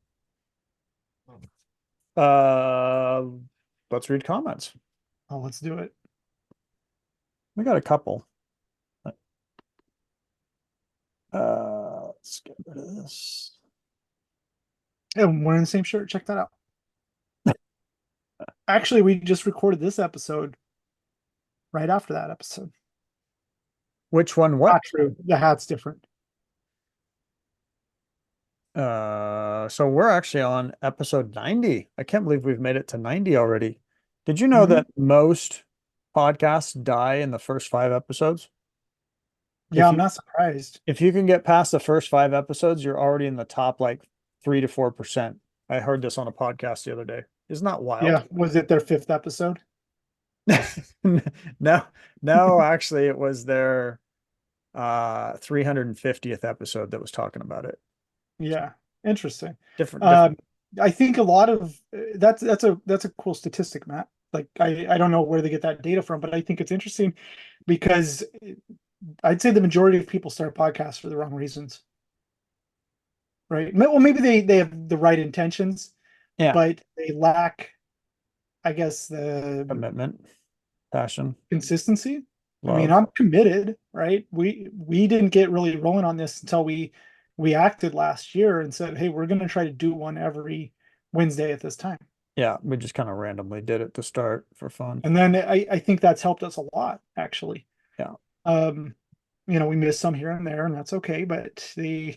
Uh, let's read comments. Oh, let's do it. We got a couple. Let's get rid of this. Yeah, we're in the same shirt. Check that out. Actually, we just recorded this episode right after that episode. Which one? What? Not true. The hat's different. So we're actually on episode 90. I can't believe we've made it to 90 already. Did you know Hmm. that most podcasts die in the first 5 episodes? Yeah, If I'm you not surprised. if you can get past the first 5 episodes, you're already in the top like 3 to 4%. I heard this on a podcast the other day. Isn't that wild? Yeah, was it their fifth episode? No, no, actually it was their 350th episode that was talking about it. So Yeah, interesting. different. Um, I think a lot of that's a cool statistic, Matt. Like I don't know where they get that data from, but I think it's interesting because I'd say the majority of people start podcasts for the wrong reasons, right? Well, maybe they have the right intentions, Yeah, but they lack, I guess, the commitment, passion, consistency. I mean, love. I'm committed, right? We didn't get really rolling on this until we acted last year and said, "Hey, we're going to try to do one every Wednesday at this time." Yeah, we just kind of randomly did it to start for fun. And then I think that's helped us a lot, actually. Yeah, Um, we missed some here and there, and that's okay, but the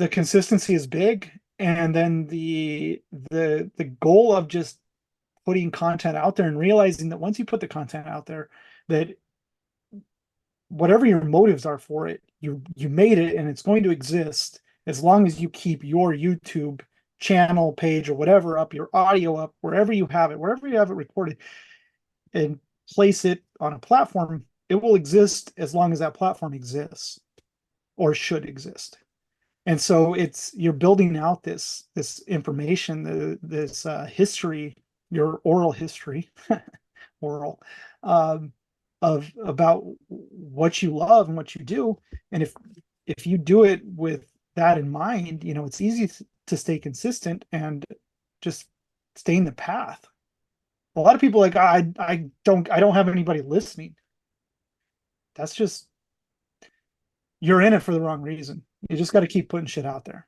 consistency is big, and then the goal of just putting content out there and realizing that once you put the content out there, that whatever your motives are for it, you made it and it's going to exist as long as you keep your YouTube channel page or whatever up, your audio up, wherever you have it recorded, and place it on a platform, it will exist as long as that platform exists or should exist. And so you're building out this information, this history, your oral history, oral, um, of about what you love and what you do. And if you do it with that in mind, it's easy to stay consistent and just stay in the path. A lot of people like I don't have anybody listening. That's just you're in it for the wrong reason. You just got to keep putting shit out there.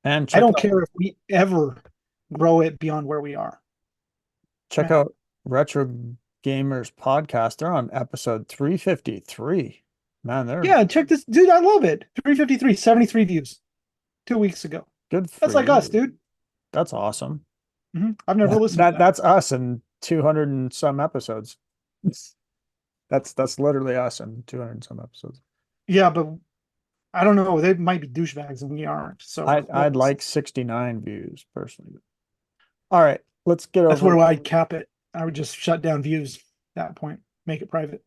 And I don't care if we ever grow it beyond where we are, check Matt. out Retro Gamers podcast. They're on episode 353. Man, they're Yeah, check this, dude. I love it. 353, 73 views 2 weeks ago. good for That's like us, you. dude. That's awesome. I've never listened to that. That's us in 200 and some episodes. That's literally us in 200 and some episodes. Yeah, but I don't know. They might be douchebags and we aren't. So I'd like 69 views personally. All right, let's get that's over. where I'd cap it. I would just shut down views at that point, make it private.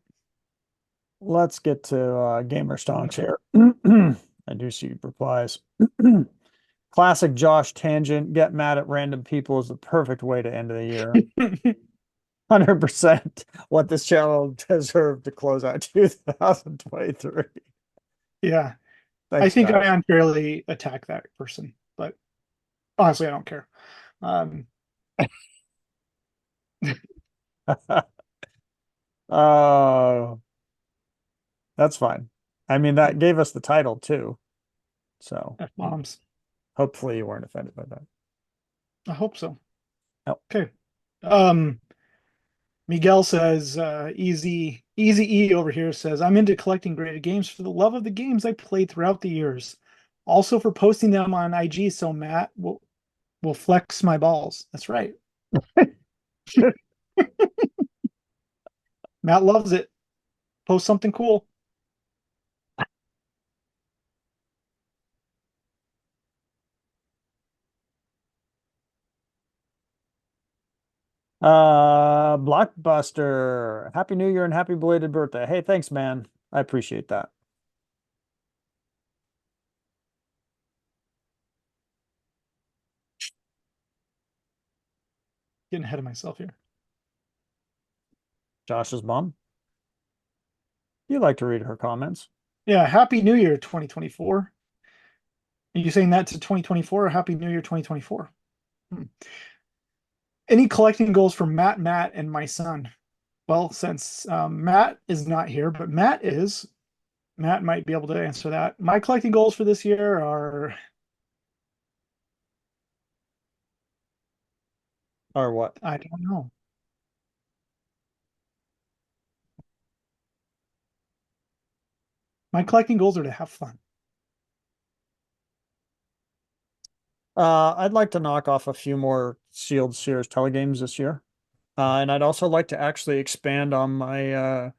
Let's get to gamer stonks here. I do see replies. Classic Josh tangent. Get mad at random people is the perfect way to end the year. 100% what this channel deserved to close out 2023. Yeah. I Thanks, think guys. I unfairly attack that person, but honestly, I don't care. Um, Oh, that's fine. I mean, that gave us the title too. So F-bombs. hopefully you weren't offended by that. I hope so. Oh, Okay. Um, Miguel says, easy E over here says, I'm into collecting graded games for the love of the games I played throughout the years. Also for posting them on IG so Matt will flex my balls. That's right. Matt loves it. Post something cool. Blockbuster. Happy New Year and happy belated birthday. Hey, thanks, man. I appreciate that. Getting ahead of myself here. Josh's mom. You like to read her comments. Yeah, Happy New Year 2024. Are you saying that to 2024 or Happy New Year 2024? Any collecting goals for Matt, and my son? Well, since Matt is not here, but Matt might be able to answer that. My collecting goals for this year are Or what? I don't know. My collecting goals are to have fun. I'd like to knock off a few more sealed Sears telegames this year. And I'd also like to actually expand on my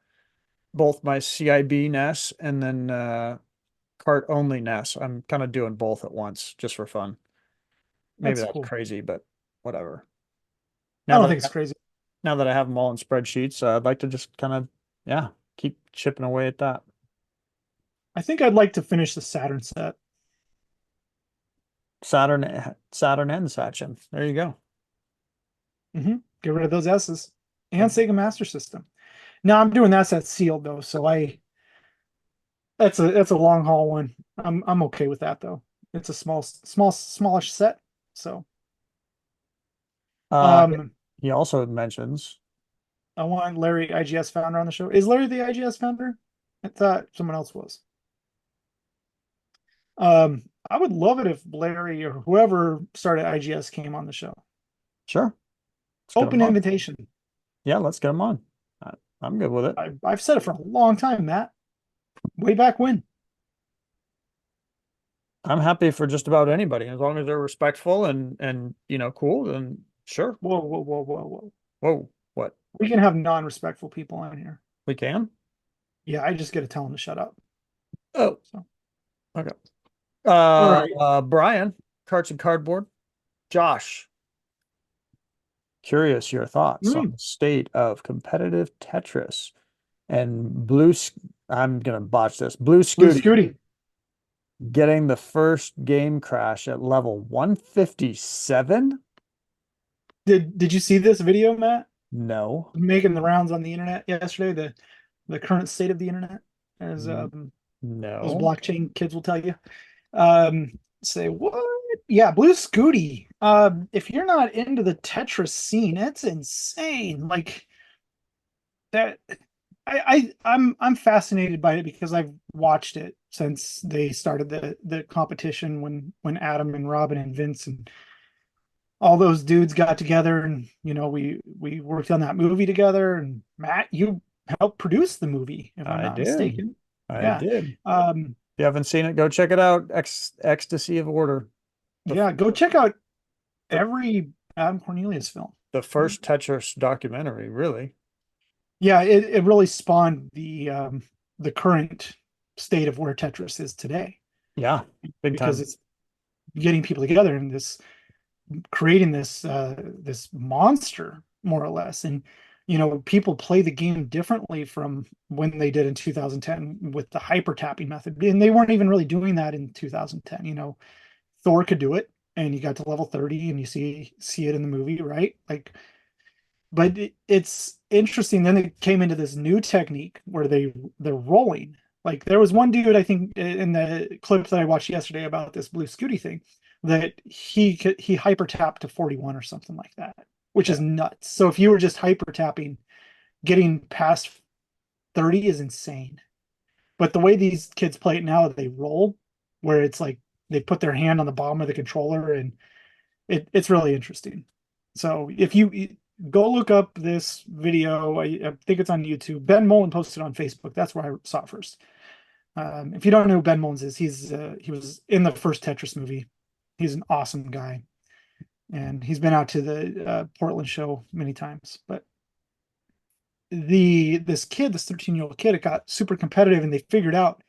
both my CIB NES and then cart only NES. I'm kind of doing both at once just for fun. Maybe That's that's cool. crazy, but whatever. I Now don't that think it's crazy. now that I have them all in spreadsheets, I'd like to just kind of yeah, keep chipping away at that. I think I'd like to finish the Saturn set. Saturn and Sachen. There you go. Get rid of those S's and Sega Master System. Now I'm doing that set sealed though, so that's a long haul one. I'm okay with that though. It's a smallish set. So Uh, um he also mentions I want Larry IGS founder on the show. Is Larry the IGS founder? I thought someone else was. I would love it if Larry or whoever started IGS came on the show. sure. Let's get him Open on. invitation. Yeah, let's get him on. I'm good with it. I've said it for a long time, Matt. Way back when. I'm happy for just about anybody as long as they're respectful and cool. Then sure. Whoa, whoa, whoa, whoa, whoa. Whoa, what? We can have non-respectful people on here. We can? Yeah, I just got to tell them to shut up. Oh, So okay. All right. Brian, Cards and Cardboard. Josh, curious your thoughts on Mm, the state of competitive Tetris and Blue. I'm gonna botch this. Blue Blue Scooty Scooty. getting the first game crash at level 157. Did you see this video, Matt? No. Making the rounds on the internet yesterday, the current state of the internet, as N- those No. blockchain kids will tell you. Say what? Yeah, Blue Scooty. If you're not into the Tetris scene, it's insane. Like that, I'm fascinated by it because I've watched it since they started the competition when Adam and Robin and Vince and all those dudes got together, and we worked on that movie together. And Matt, you helped produce the movie, if I'm I not did. mistaken. I Yeah. did. If Um, you haven't seen it, go check it out. Ecstasy of Order. The yeah, go check out the, every Adam Cornelius film. the first Tetris documentary, really. Yeah, it really spawned the current state of where Tetris is today, Yeah, big because time. it's getting people together and this creating this monster, more or less. And people play the game differently from when they did in 2010 with the hyper tapping method, and they weren't even really doing that in 2010. Thor could do it, and you got to level 30 and you see it in the movie, right? Like, but it's interesting. Then it came into this new technique where they're rolling. Like, there was one dude, I think, in the clip that I watched yesterday about this Blue Scooty thing, that he hyper tapped to 41 or something like that, which is Yeah. nuts. So if you were just hyper tapping, getting past 30 is insane. But the way these kids play it now, they roll, where it's like they put their hand on the bottom of the controller, and it's really interesting. So if you go look up this video, I think it's on YouTube. Ben Mullen posted on Facebook. That's where I saw it first. If you don't know who Ben Mullins is, he was in the first Tetris movie. He's an awesome guy, and he's been out to the Portland show many times. But this kid, this 13-year-old kid, it got super competitive, and they figured out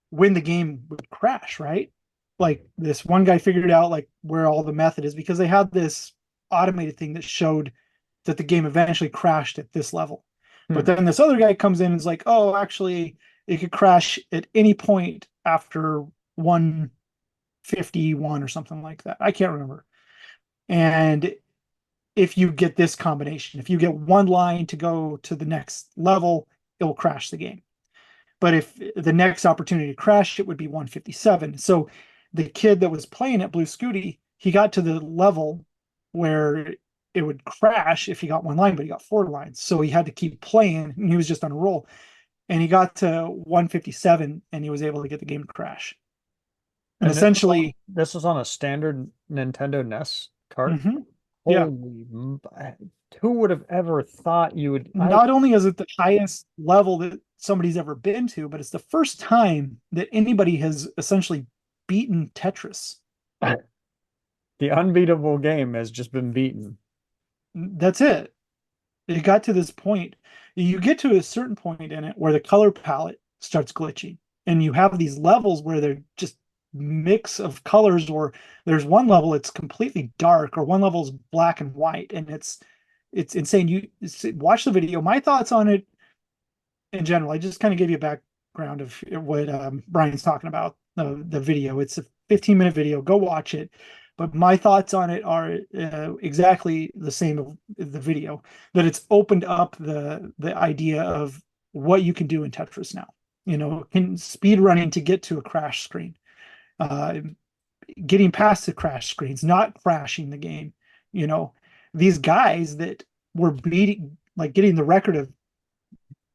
when the game would crash, right? Like, this one guy figured out like where all the method is, because they had this automated thing that showed that the game eventually crashed at this level. But Hmm. then this other guy comes in and is like, oh, actually, it could crash at any point after 151 or something like that. I can't remember. And if you get this combination, if you get one line to go to the next level, it will crash the game. But if the next opportunity to crash, it would be 157. So the kid that was playing at Blue Scooty, he got to the level where it would crash if he got one line, but he got four lines. So he had to keep playing, and he was just on a roll. And he got to 157, and he was able to get the game to crash. And And essentially, this was on a standard Nintendo NES cart. mhm, yeah, Holy, who would have ever thought you would? not only is it the highest level that somebody's ever been to, but it's the first time that anybody has essentially beaten Tetris. The unbeatable game has just been beaten. That's it. It got to this point. You get to a certain point in it where the color palette starts glitching, and you have these levels where they're just mix of colors, or there's one level it's completely dark, or one level is black and white, and it's insane. You watch the video. My thoughts on it in general, I just kind of gave you a background of what Brian's talking about, the video. It's a 15-minute video. Go watch it. But my thoughts on it are exactly the same of the video, that it's opened up the idea of what you can do in Tetris now. Can speed running to get to a crash screen, uh, getting past the crash screens, not crashing the game. You know, these guys that were beating, like getting the record of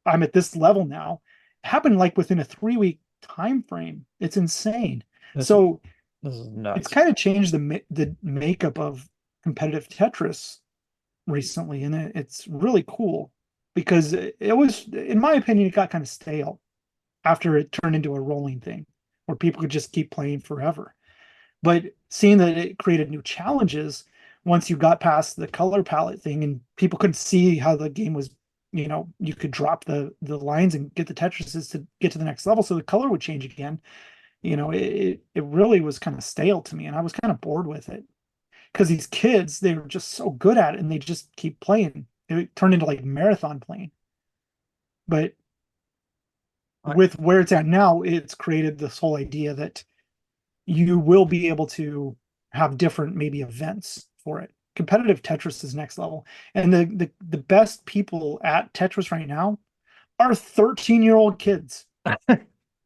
I'm at this level now, happened like within a 3 week time frame. It's insane. This is So this is it's nuts. kind of changed the makeup of competitive Tetris recently, and it's really cool, because it was, in my opinion, it got kind of stale after it turned into a rolling thing where people could just keep playing forever. But seeing that it created new challenges once you got past the color palette thing, and people couldn't see how the game was, you could drop the lines and get the Tetrises to get to the next level, so the color would change again. it really was kind of stale to me, and I was kind of bored with it because these kids, they were just so good at it and they just keep playing. It turned into like marathon playing. But I, with where it's at now, it's created this whole idea that you will be able to have different maybe events for it. Competitive Tetris is next level. And the best people at Tetris right now are 13-year-old kids.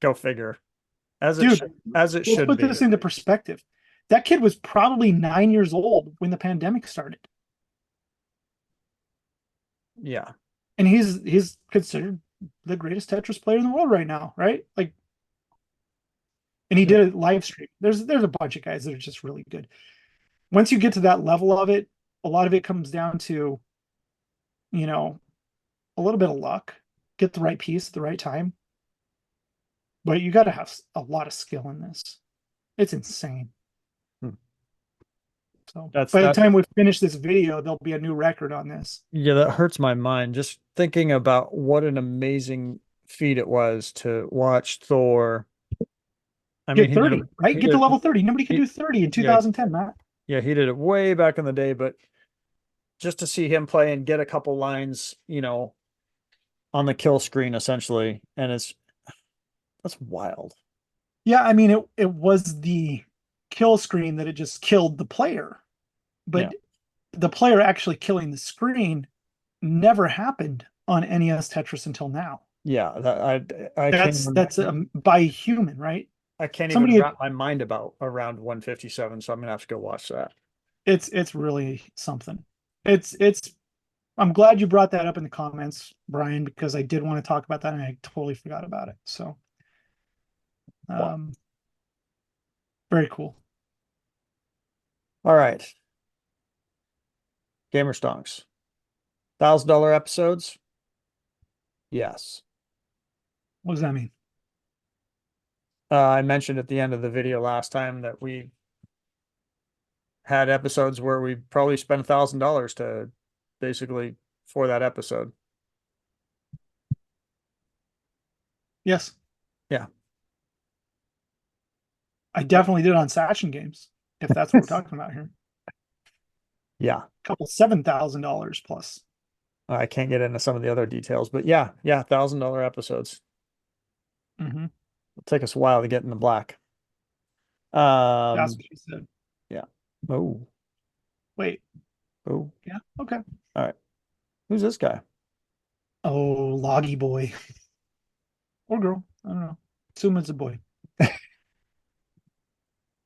go figure. As it Dude, should, as it let's should put be. this into perspective. That kid was probably 9 years old when the pandemic started. Yeah. And he's considered the greatest Tetris player in the world right now, right? Like, and he did a live stream. There's a bunch of guys that are just really good. Once you get to that level of it, a lot of it comes down to, you know, a little bit of luck, get the right piece at the right time. But you got to have a lot of skill in this. It's insane. Hmm. So That's by the that. time we finish this video, there'll be a new record on this. Yeah, that hurts my mind just thinking about what an amazing feat it was to watch Thor. I mean, Get 30, right? he Get to did level 30. Nobody could he do 30 in yeah, 2010, Matt. yeah, he did it way back in the day, but just to see him play and get a couple lines, on the kill screen essentially, and that's wild. Yeah, I mean it was the kill screen that it just killed the player. Yeah. But the player actually killing the screen never happened on NES Tetris until now. Yeah, I can't even That's by a human, right? I can't even Somebody, wrap my mind about around 157, so I'm gonna have to go watch that. it's really something. It's. I'm glad you brought that up in the comments, Brian, because I did want to talk about that and I totally forgot about it. So, Wow. um, very cool. All right. Gamer Stonks. $1,000 episodes? Yes. What does that mean? I mentioned at the end of the video last time that we had episodes where we probably spent $1,000 to basically for that episode. Yes, Yeah. I definitely did on Sachen games, if that's what we're talking about here. Yeah. A couple $7,000 plus. I can't get into some of the other details, but yeah, $1,000 episodes. Mm-hmm. It'll take us a while to get in the black. That's Um, what she said. yeah. Oh, Wait, oh. yeah, okay. All right. Who's this guy? Oh, Loggy boy or girl. I don't know. Assume it's a boy. Give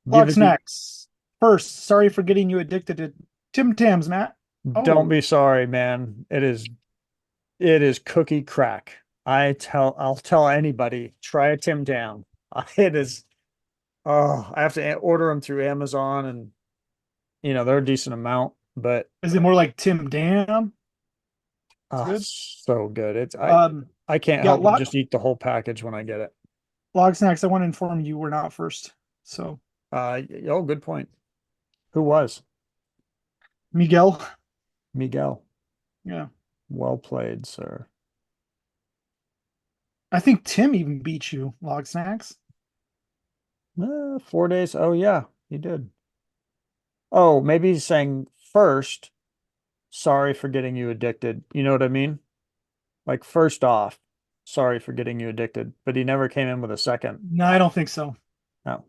Log it the snacks. First, sorry for getting you addicted to Tim Tams, Matt. don't Oh, be sorry, man. It is cookie crack. I'll tell anybody, try a Tim Tam. It is I have to order them through Amazon and they're a decent amount, but is it more like Tim Dam? It's good. so good. It's Um, I can't yeah, help but just eat the whole package when I get it. log snacks. I want to inform you we're not first. So Oh, good point. Who was? Miguel, Miguel. yeah, Well played, sir. I think Tim even beat you. Log snacks. 4 days. Oh yeah, he did. Oh, maybe he's saying first, sorry for getting you addicted. You know what I mean? Like first off, sorry for getting you addicted, but he never came in with a second. No, I don't think so. No,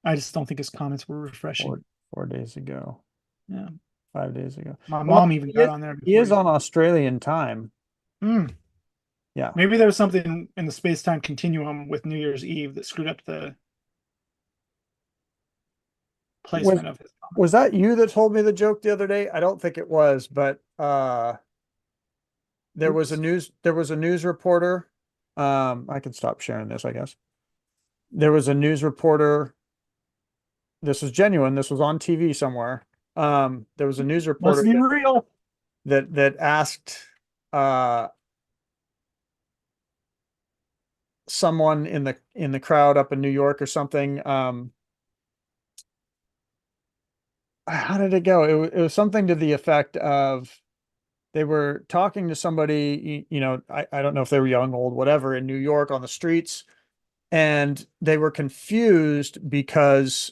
I just don't think his comments were four refreshing. 4 days ago, Yeah, 5 days ago. my Well, mom even got on there he before is you. on Australian time. Hmm. Yeah. Maybe there was something in the space-time continuum with New Year's Eve that screwed up the Was placement of his was comments. that you that told me the joke the other day? I don't think it was, but Oops. there was a news reporter. I can stop sharing this, I guess. There was a news reporter. This was genuine. This was on TV somewhere. There was a news Must reporter be real. that asked uh someone in the crowd up in New York or something. How did it go? It was something to the effect of they were talking to somebody, I don't know if they were young, old, whatever, in New York on the streets, and they were confused because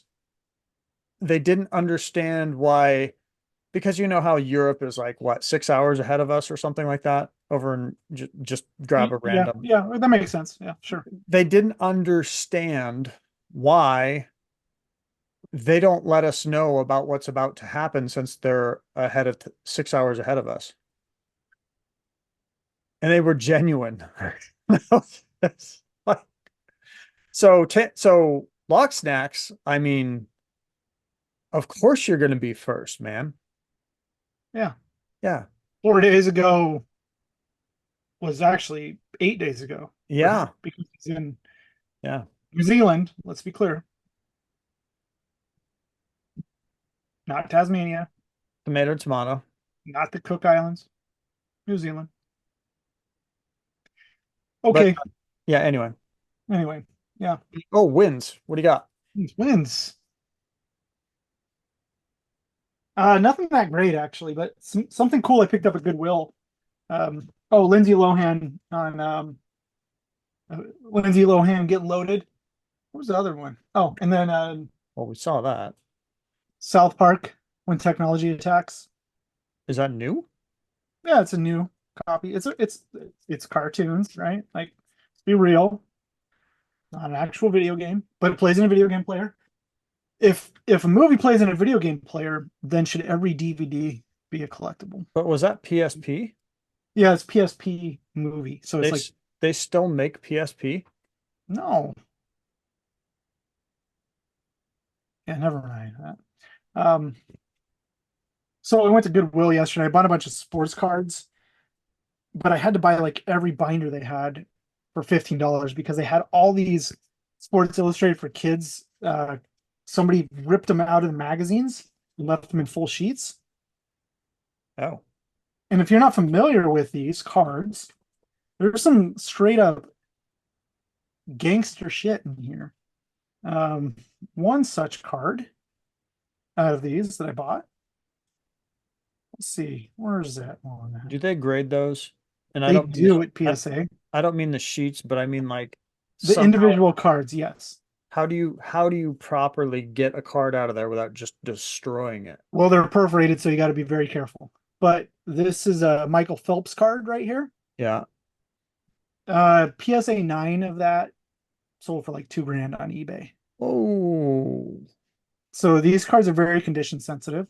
they didn't understand why, because you know how Europe is like what, 6 hours ahead of us or something like that over in just grab a Yeah, random. yeah, that makes sense. Yeah, sure. They didn't understand why they don't let us know about what's about to happen since they're ahead of 6 hours ahead of us. And they were genuine. So lock snacks, I mean, of course you're going to be first, man. Yeah. Yeah. 4 days ago was actually 8 days ago for him Yeah. because he's in Yeah. New Zealand. Let's be clear, not Tasmania, Tomato, tomato. not the Cook Islands, New Zealand. But Okay. yeah, anyway. Anyway, yeah, Oh, wins. What do you got? these wins. Nothing that great actually, but something cool I picked up at Goodwill. Oh, Lindsay Lohan getting loaded. What was the other one? Oh, and then Well, we saw that. South Park when technology attacks. Is that new? Yeah, it's a new copy. It's cartoons, right? Like, let's be real, not an actual video game, but it plays in a video game player. If a movie plays in a video game player, then should every DVD be a collectible? But was that PSP? Yeah, it's PSP movie, so it's like They still make PSP? no, yeah, never mind that. Um, so I went to Goodwill yesterday. I bought a bunch of sports cards, but I had to buy like every binder they had for $15 because they had all these Sports Illustrated for kids. Somebody ripped them out of the magazines and left them in full sheets. Oh. And if you're not familiar with these cards, there's some straight up gangster shit in here. Um, one such card out of these that I bought. Let's see, where is that one Do at? they grade those? And I They don't mean do at I, PSA. I don't mean the sheets, but I mean like The somehow individual cards, yes. how do you properly get a card out of there without just destroying it? Well, they're perforated, so you got to be very careful. But this is a Michael Phelps card right here. Yeah. PSA 9 of that sold for like 2 grand on eBay. Oh, So these cards are very condition sensitive,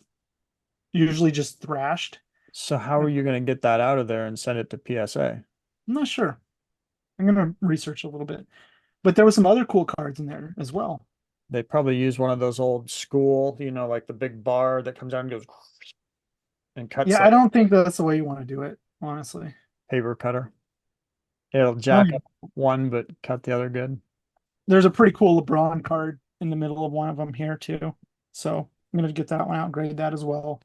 usually just thrashed. so how are I'm you going to get that out of there and send it to PSA? not sure. I'm gonna research a little bit. But there was some other cool cards in there as well. They probably use one of those old school, like the big bar that comes out and goes and cuts Yeah, I like don't think that's the way you want to do it, honestly. paper cutter. It'll Oh, jack yeah. up one, but cut the other good. There's a pretty cool LeBron card in the middle of one of them here too. So I'm gonna get that one out, grade that as well.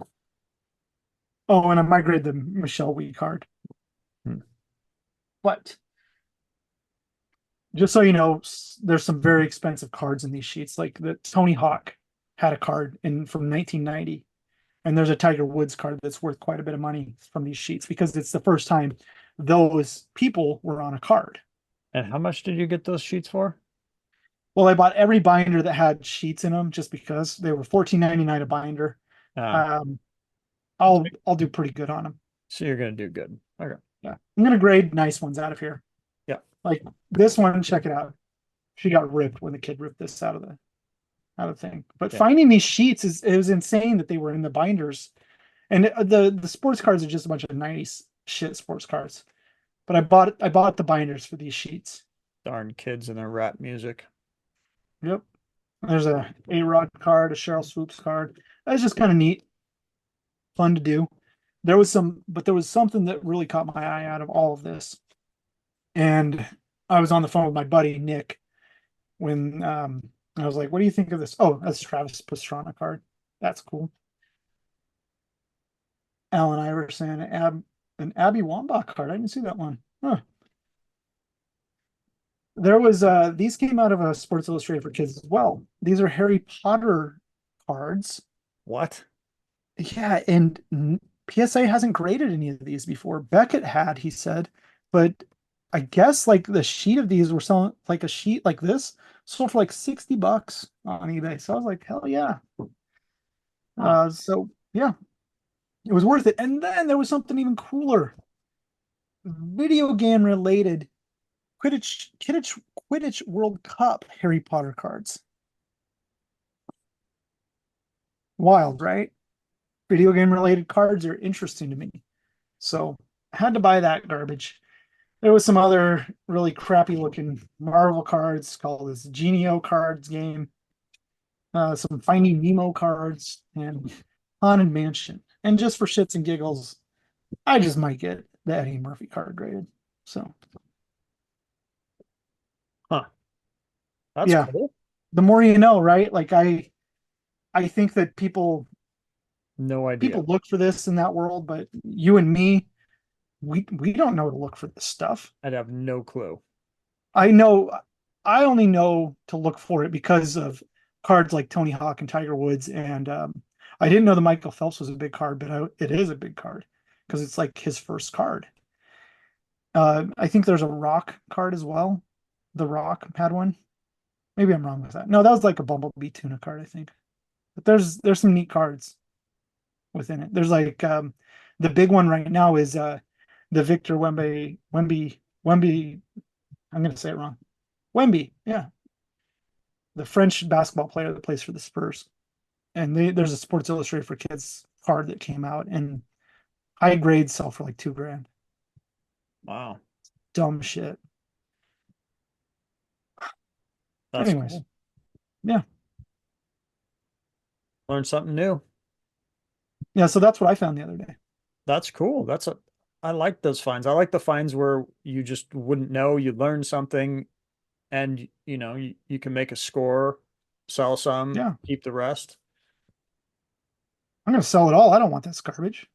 Oh, and I might grade the Michelle Wee card. Hmm. But just so you know, there's some very expensive cards in these sheets. Like the Tony Hawk had a card in from 1990, and there's a Tiger Woods card that's worth quite a bit of money from these sheets because it's the first time those people were on a card. And how much did you get those sheets for? Well, I bought every binder that had sheets in them just because they were 14.99 a binder. Ah, Um, I'll do pretty good on them. so you're gonna do good. Okay. Yeah, I'm gonna grade nice ones out of here. Yeah. Like this one, check it out. She got ripped when the kid ripped this out of the thing. But Yeah. finding these sheets is it was insane that they were in the binders. And the sports cards are just a bunch of nice shit sports cards. But I bought the binders for these sheets. Darn kids and their rap music. Yep. There's a Rod card, a Cheryl Swoops card. That's just kind of neat, fun to do. There was something that really caught my eye out of all of this. And I was on the phone with my buddy Nick when I was like, "What do you think of this?" Oh, that's Travis Pastrana card. That's cool. Allen Iverson, an Abby Wambach card. I didn't see that one. Huh. There was these came out of a Sports Illustrated for Kids as well. These are Harry Potter cards. What? Yeah, and PSA hasn't graded any of these before. Beckett had, he said, but I guess like the sheet of these were selling like a sheet like this sold for like $60 on eBay. So I was like, hell yeah. Huh. So yeah, it was worth it. And then there was something even cooler, video game related Quidditch World Cup Harry Potter cards. Wild, right? Video game related cards are interesting to me. So I had to buy that garbage. There was some other really crappy looking Marvel cards called this Genio cards game, some Finding Nemo cards, and Haunted Mansion. And just for shits and giggles, I just might get the Eddie Murphy card graded. So Huh. That's yeah, cool. the more you know, right? Like I think that No idea. people look for this in that world, but you and me, we don't know to look for this stuff. I'd have no clue. I know I only know to look for it because of cards like Tony Hawk and Tiger Woods, and I didn't know the Michael Phelps was a big card, but it is a big card because it's like his first card. I think there's a Rock card as well. The Rock had one. Maybe I'm wrong with that. No, that was like a Bumblebee tuna card, I think. But there's some neat cards within it. There's like the big one right now is the Victor Wemby. I'm gonna say it wrong. Wemby, yeah, the French basketball player that plays for the Spurs. And there's a Sports Illustrated for Kids card that came out, and high grades sell for like 2 grand. Wow. Dumb shit. That's Anyways, cool. yeah, Learn something new. yeah. So that's what I found the other day. That's cool. I like those finds. I like the finds where you just wouldn't know, you learn something and you can make a score, sell some, Yeah, keep the rest. I'm gonna sell it all. I don't want this garbage.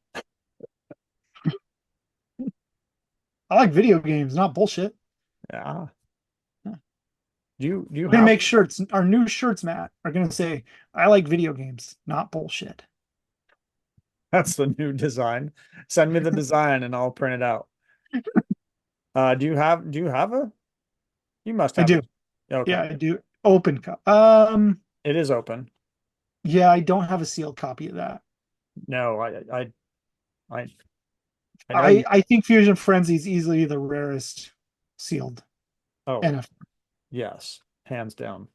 I like video games, not bullshit. Yeah. Yeah. Do you We're gonna have make shirts. Our new shirts, Matt, are gonna say, "I like video games, not bullshit." that's the new design. Send me the design and I'll print it out. Do you have a you must I have do. it. Okay. Yeah, I do. Open cup. It is open. Yeah, I don't have a sealed copy of that. No, I I know I you. I think Fusion Frenzy is easily the rarest sealed Oh, NF. yes, hands down.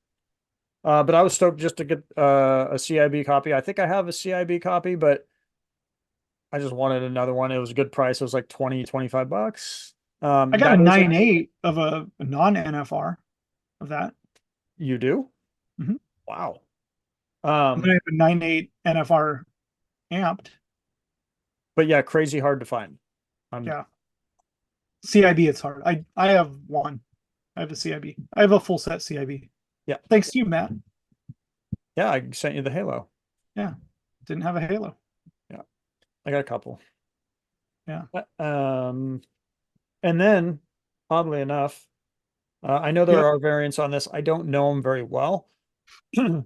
But I was stoked just to get a CIB copy. I think I have a CIB copy, but I just wanted another one. It was a good price. It was like 20, 25 bucks. I got a That is 9.8 of a non-NFR of that. you do? Mhm. Wow. And then I Um, have a 9.8 NFR amped. but yeah, crazy hard to find. Um, Yeah. CIB, it's hard. I have one. I have a CIB. I have a full set CIB. yeah, Thanks to you, Matt. yeah, I sent you the Halo. Yeah. Didn't have a Halo. Yeah, I got a couple. Yeah. Uh, Um, and then oddly enough, I know there Yep. are variants on this. I don't know them very well,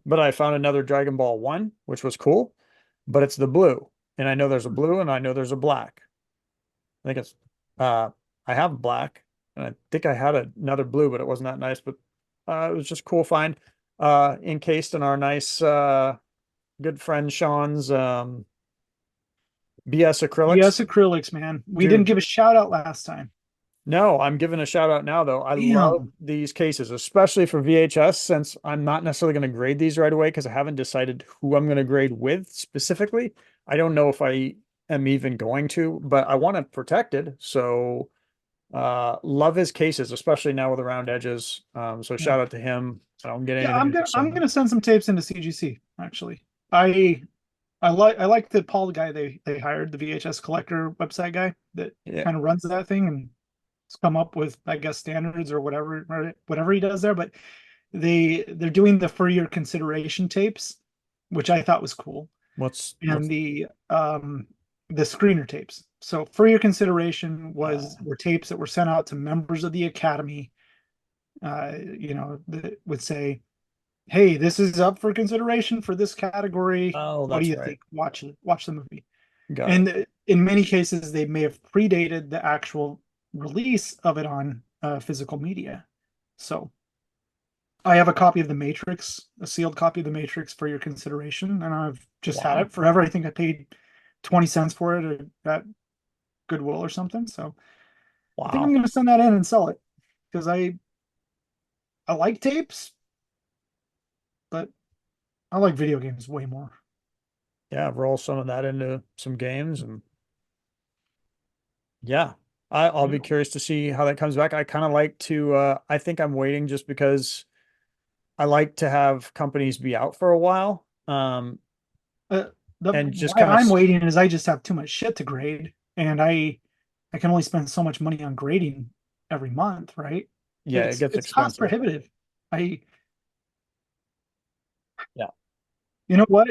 but I found another Dragon Ball 1, which was cool, but it's the blue. And I know there's a blue and I know there's a black. I think it's uh I have black and I think I had another blue, but it wasn't that nice. But it was just cool find. Encased in our nice good friend Sean's BS acrylics. Yes, acrylics, man. We didn't Dude, give a shout out last time. no, I'm giving a shout out now though. I love Damn. these cases, especially for VHS, since I'm not necessarily going to grade these right away because I haven't decided who I'm going to grade with specifically. I don't know if I am even going to, but I want it protected. So love his cases, especially now with the round edges. So Yeah. shout out to him. I don't get Yeah, anything I'm to gonna send I'm them. gonna send some tapes into CGC, actually. I I like the Paul guy they hired, the VHS collector website guy that Yeah. kind of runs that thing and has come up with, I guess, standards or whatever, right, whatever he does there. But they're doing the for your consideration tapes, which I thought was cool, and What's the screener tapes. So for your consideration uh were tapes that were sent out to members of the Academy, that would say, hey, this is up for consideration for this category. oh, What do that's you right. think? Watch the movie. Got it. And in many cases, they may have predated the actual release of it on physical media. So I have a copy of The Matrix, a sealed copy of The Matrix for your consideration, and I've just had Wow. it forever. I think I paid 20 cents for it at Goodwill or something. So I think I'm Wow. going to send that in and sell it because I like tapes, but I like video games way more. Yeah, roll some of that into some games and yeah. I'll be curious to see how that comes back. I kind of like to I think I'm waiting just because I like to have companies be out for a while. Uh, the And just why kind of I'm waiting is I just have too much shit to grade, and I can only spend so much money on grading every month, right? yeah, it It's gets it's cost expensive. prohibitive. I Yeah. You know what?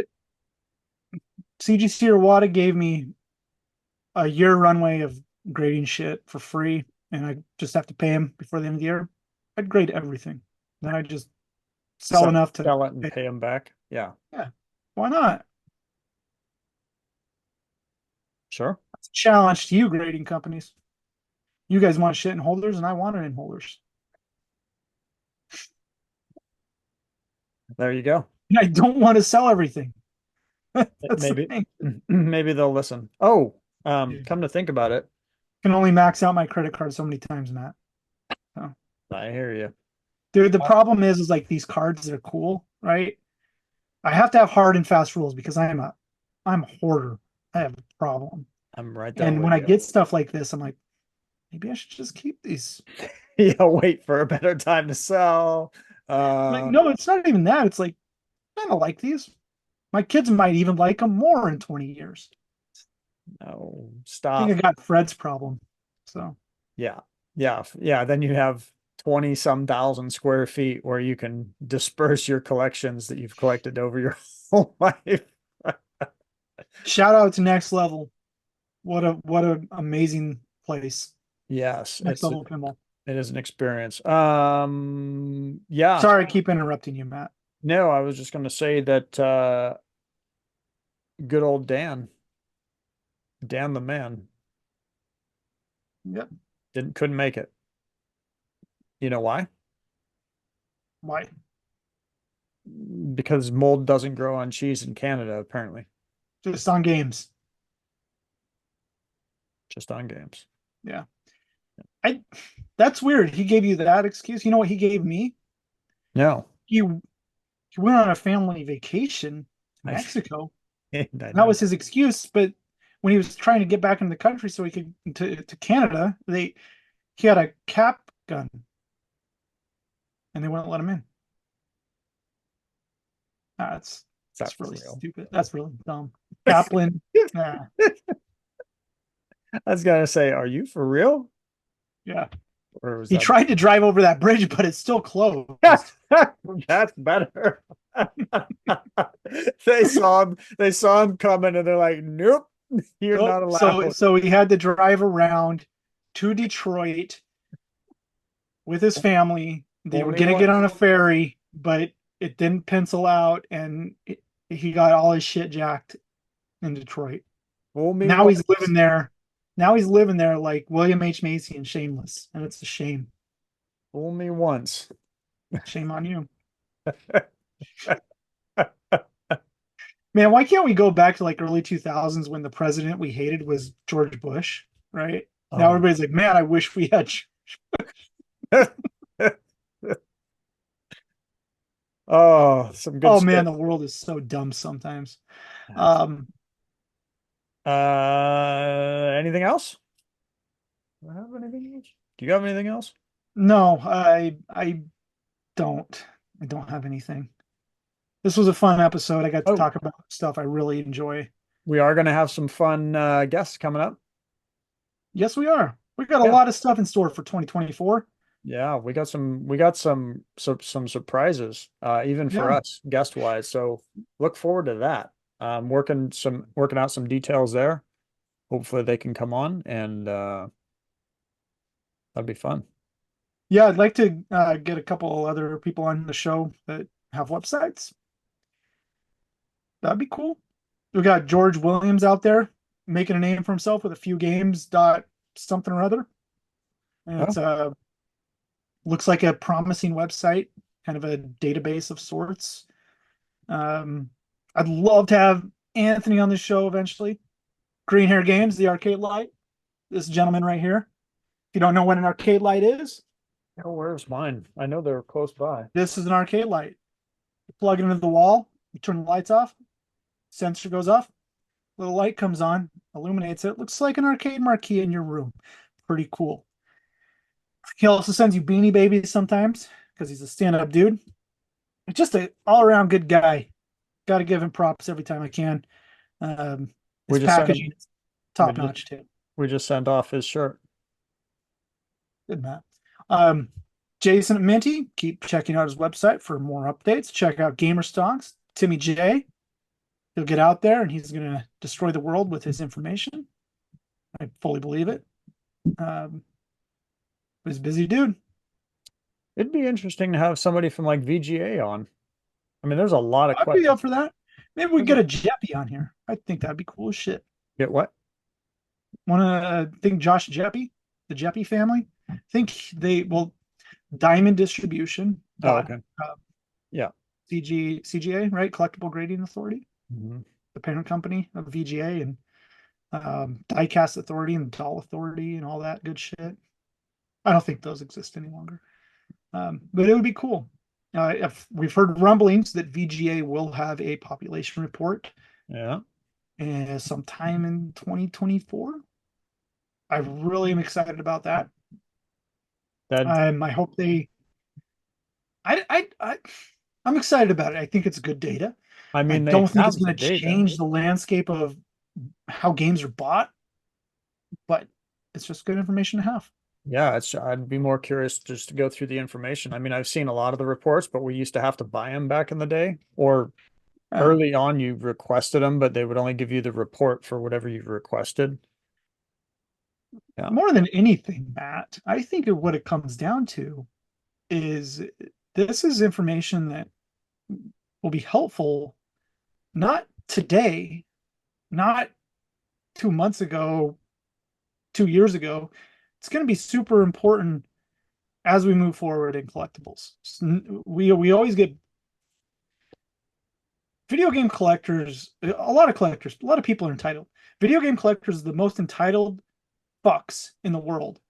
CGC or WADA gave me a year runway of grading shit for free, and I just have to pay him before the end of the year. I'd grade everything. Then I just sell Sell, enough to sell it and pay. pay them back. Yeah, Yeah, why not? sure. It's a challenge to you grading companies. You guys want shit in holders, and I want it in holders. There you go. And I don't want to sell everything. That's the Maybe thing. maybe they'll listen. Oh, You come to think about it, can only max out my credit card so many times, Matt. So, I hear you. dude, the problem is like these cards that are cool, right? I have to have hard and fast rules because I'm a hoarder. I have a problem. I'm right there And when with I you. get stuff like this, I'm like, maybe I should just keep these. Yeah, wait for a better time to sell. Like, Uh, no, it's not even that. It's like, I don't like these. My kids might even like them more in 20 years. no, I think stop. I got Fred's problem. So, Yeah, yeah, yeah. Then you have 20 some thousand square feet where you can disperse your collections that you've collected over your whole life. shout out to Next Level. What a amazing place. Yes, Next Level Pinball. it is an experience. Yeah. Sorry, I keep interrupting you, Matt. No, I was just going to say that good old Dan the man, Yep. couldn't make it. You know why? Why? Because mold doesn't grow on cheese in Canada, apparently, Just on games. just on games. Yeah. I That's weird. He gave you that excuse. You know what he gave me? No, He went on a family vacation to I Mexico. I That know. was his excuse. But when he was trying to get back into the country so he could to Canada, he had a cap gun and they wouldn't let him in. That's That's that's for really real. stupid. That's really dumb. Kaplan. Yeah. I was gonna say, are you for real? Yeah. Or was He that tried to drive over that bridge, but it's still closed. that's better? They saw him coming and they're like, nope, you're Oh, not so allowed. so he had to drive around to Detroit with his family. They Fool were me gonna get on a once. ferry, but it didn't pencil out, and he got all his shit jacked in Detroit. Fool me Now he's once. living there. Now he's living there like William H. Macy and Shameless, and it's a shame. Fool me once. Shame on you, man. Why can't we go back to like early 2000s when the president we hated was George Bush, right? Now Oh. everybody's like, man, I wish we had. Oh, some good Oh man, shit. the world is so dumb sometimes. That's- Um, Anything else? Do I have anything else? Do you have anything else? no, I don't. I don't have anything. This was a fun episode. I got to Oh, talk about stuff I really enjoy. we are going to have some fun guests coming up. Yes, we are. We got a Yeah. lot of stuff in store for 2024. Yeah, we got some surprises, even for Yeah. us guest wise. So look forward to that. Working out some details there. Hopefully they can come on and that'd be fun. Yeah, I'd like to get a couple other people on the show that have websites. That'd be cool. We got George Williams out there making a name for himself with a few games dot something or other. Oh, It's looks like a promising website, kind of a database of sorts. Um, I'd love to have Anthony on the show eventually. Green Hair Games, the arcade light. This gentleman right here. If you don't know what an arcade light is, oh, where's mine? I know they're close by. this is an arcade light. You plug it into the wall, you turn the lights off, sensor goes off, little light comes on, illuminates it. Looks like an arcade marquee in your room. Pretty cool. He also sends you Beanie Babies sometimes because he's a stand-up dude. Just a all-around good guy. Got to give him props every time I can. We His just sent packaging him. is We top just notch too. we just sent off his shirt. Good man. Um, Jason Minty, keep checking out his website for more updates. Check out Gamer Stocks. Timmy J, he'll get out there and he's going to destroy the world with his information. I fully believe it. Um, he's a busy dude. It'd be interesting to have somebody from like VGA on. I mean, there's a lot of I'd be questions. up for that. Maybe we get a Jeppy on here. I think that'd be cool as shit. Get what? Want to think Josh Jeppy, the Jeppy family? I think they well Diamond Distribution Oh, bought okay. uh, Yeah. CGA, right? Collectible Grading Authority, Mhm. the parent company of VGA, and Diecast Authority and Doll Authority and all that good shit. I don't think those exist any longer, but it would be cool. If we've heard rumblings that VGA will have a population report Yeah. sometime in 2024. I really am excited about that. That I hope they. I I'm excited about it. I think it's good data. I I mean, they don't think it's have the going to data. change the landscape of how games are bought, but it's just good information to have. Yeah, I'd be more curious just to go through the information. I mean, I've seen a lot of the reports, but we used to have to buy them back in the day, or Yeah. early on you requested them, but they would only give you the report for whatever you requested. Yeah. More than anything, Matt, I think what it comes down to is this is information that will be helpful not today, not 2 months ago, 2 years ago. It's going to be super important as we move forward in collectibles. We always get video game collectors, a lot of collectors, a lot of people are entitled. Video game collectors are the most entitled fucks in the world.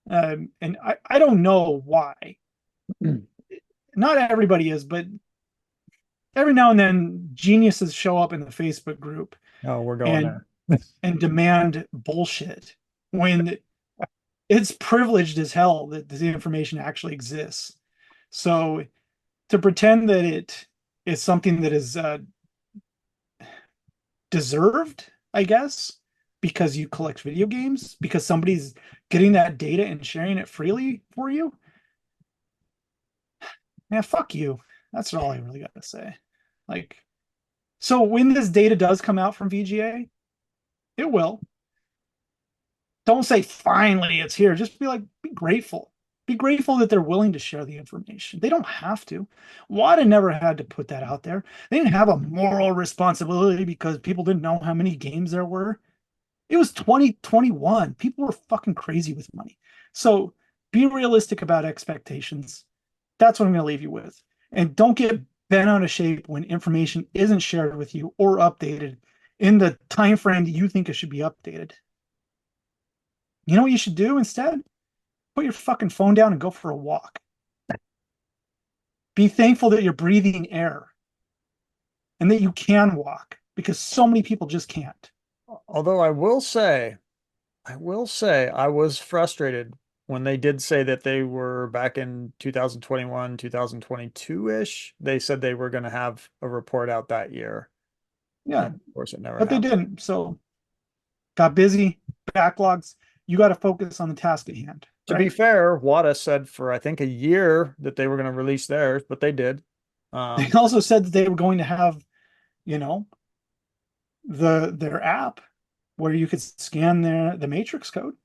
And I don't know why. Not everybody is, but every now and then geniuses show up in the Facebook group Oh, we're going and there. and demand bullshit when it's privileged as hell that the information actually exists. So to pretend that it is something that is deserved, I guess, because you collect video games, because somebody's getting that data and sharing it freely for you, man, fuck you. That's all I really got to say. Like, so when this data does come out from VGA, it will. Don't say finally it's here. Just be like, be grateful. Be grateful that they're willing to share the information. They don't have to. WADA never had to put that out there. They didn't have a moral responsibility because people didn't know how many games there were. It was 2021. People were fucking crazy with money. So be realistic about expectations. That's what I'm going to leave you with. And don't get bent out of shape when information isn't shared with you or updated in the time frame that you think it should be updated. You know what you should do instead? Put your fucking phone down and go for a walk. Be thankful that you're breathing air and that you can walk because so many people just can't. Although I will say I was frustrated when they did say that they were back in 2021, 2022-ish. They said they were going to have a report out that year. And Yeah, of course it never but they happened. didn't. So got busy, backlogs. You got to focus on the task at hand, To be right? fair, WADA said for I think a year that they were going to release theirs, but they did. They Um, also said that they were going to have, you know, their app where you could scan the matrix code.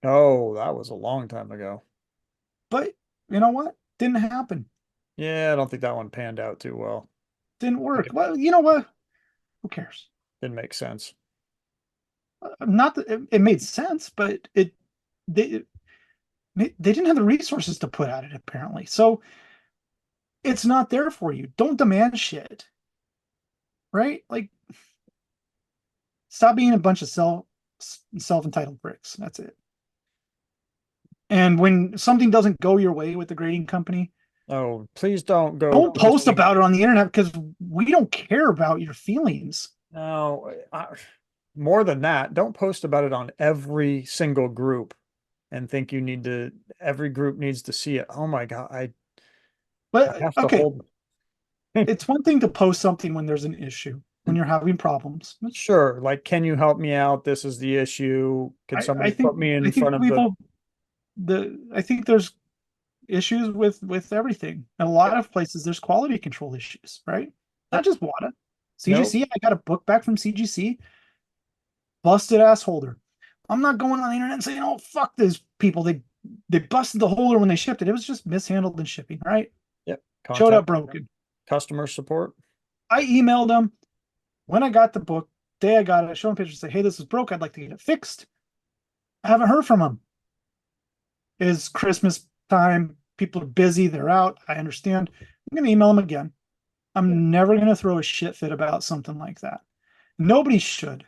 oh, that was a long time ago. But you know what? Didn't happen. Yeah, I don't think that one panned out too well. Didn't Like work. it Well, you know what? Who cares? didn't make sense. Not that it made sense, but they, They didn't have the resources to put at it, apparently. So it's not there for you. Don't demand shit, right? Like, stop being a bunch of self-entitled bricks. That's it. And when something doesn't go your way with the grading company, Oh, please don't go don't post posting. about it on the internet because we don't care about your feelings. No, more than that, don't post about it on every single group and think you need to, every group needs to see it. Oh my God, I But have to okay, hold. it's one thing to post something when there's an issue, when you're having problems. Sure, like, can you help me out? This is the issue. Can I somebody think put me I in think front of we've the, all I think there's issues with everything. In a lot yep, of places, there's quality control issues, right? Not yep, just water. no, CGC, I got a book back from CGC, busted ass holder. I'm not going on the internet and saying, "Oh fuck these people." They busted the holder when they shipped it. It was just mishandled in shipping, right? yep, Showed up contact broken. customer support. I emailed them when I got the book. Day I got it, I showed them pictures. Say, "Hey, this is broke. I'd like to get it fixed." I haven't heard from them. It's Christmas time. People are busy. They're out. I understand. I'm gonna email them again. Yeah. I'm never gonna throw a shit fit about something like that. Nobody should.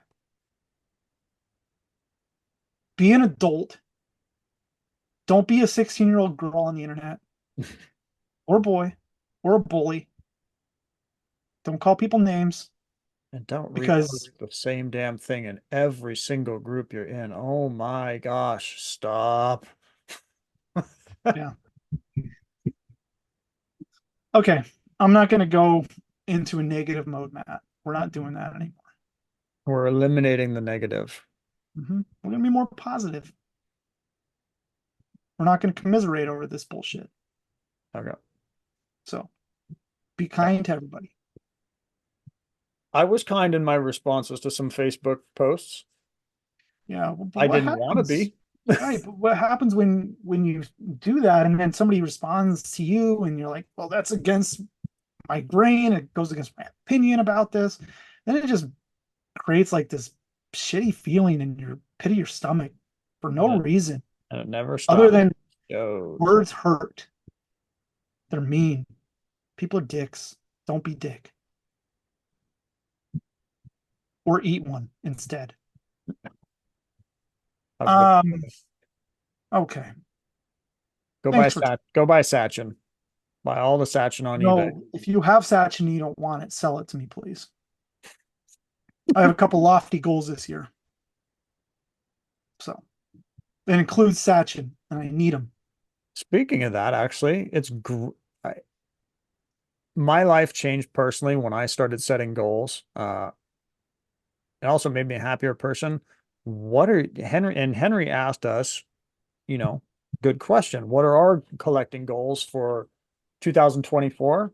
Be an adult. Don't be a 16-year-old girl on the internet or boy or a bully. Don't call people names And don't because repost the same damn thing in every single group you're in. Oh my gosh, stop. yeah. Okay. I'm not gonna go into a negative mode, Matt. We're not doing that anymore. We're eliminating the negative. We're gonna be more positive. We're not gonna commiserate over this bullshit. Okay. So be Yeah. kind to everybody. I was kind in my responses to some Facebook posts. Yeah, but I what didn't want to happens? be. Right, but what happens when you do that and then somebody responds to you and you're like, well, that's against my grain, it goes against my opinion about this, then it just creates like this shitty feeling in your pit of your stomach for no And it, reason and it never other stopped. than Goes. words hurt. They're mean. People are dicks. Don't be dick. Or eat one instead. How's the Um, okay. Thanks for Go buy Sachen. Buy all the Sachen on eBay. no, if you have Satch and you don't want it, sell it to me, please. I have a couple lofty goals this year. So that includes Sachin, and I need them. Speaking of that, actually, I, my life changed personally when I started setting goals. It also made me a happier person. What are Henry asked us, you know, good question. What are our collecting goals for 2024?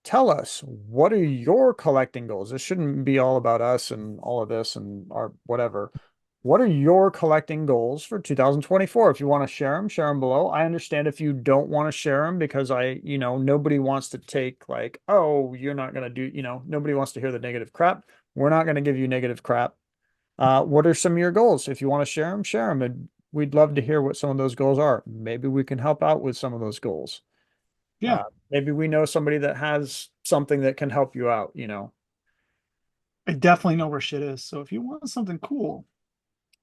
Tell us, what are your collecting goals? This shouldn't be all about us and all of this and our whatever. What are your collecting goals for 2024? If you want to share them below. I understand if you don't want to share them because nobody wants to take like, oh, you're not going to do, nobody wants to hear the negative crap. We're not going to give you negative crap. What are some of your goals? If you want to share them. And we'd love to hear what some of those goals are. Maybe we can help out with some of those goals. Yeah, Maybe we know somebody that has something that can help you out. I definitely know where shit is. So if you want something cool,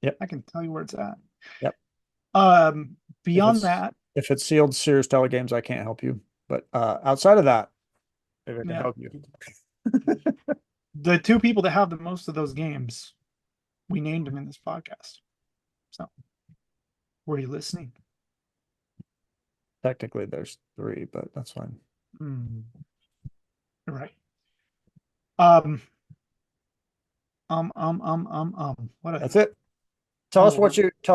Yep. I can tell you where it's at. Yep. Um, If Beyond it's that, if it's sealed Sears Telegames, I can't help you. But outside of that, maybe I can yeah, help you. the two people that have the most of those games, we named them in this podcast. So were you listening? Technically, there's three, but that's fine. Hmm, you're right. Um, That's whatever. it. Oh, Tell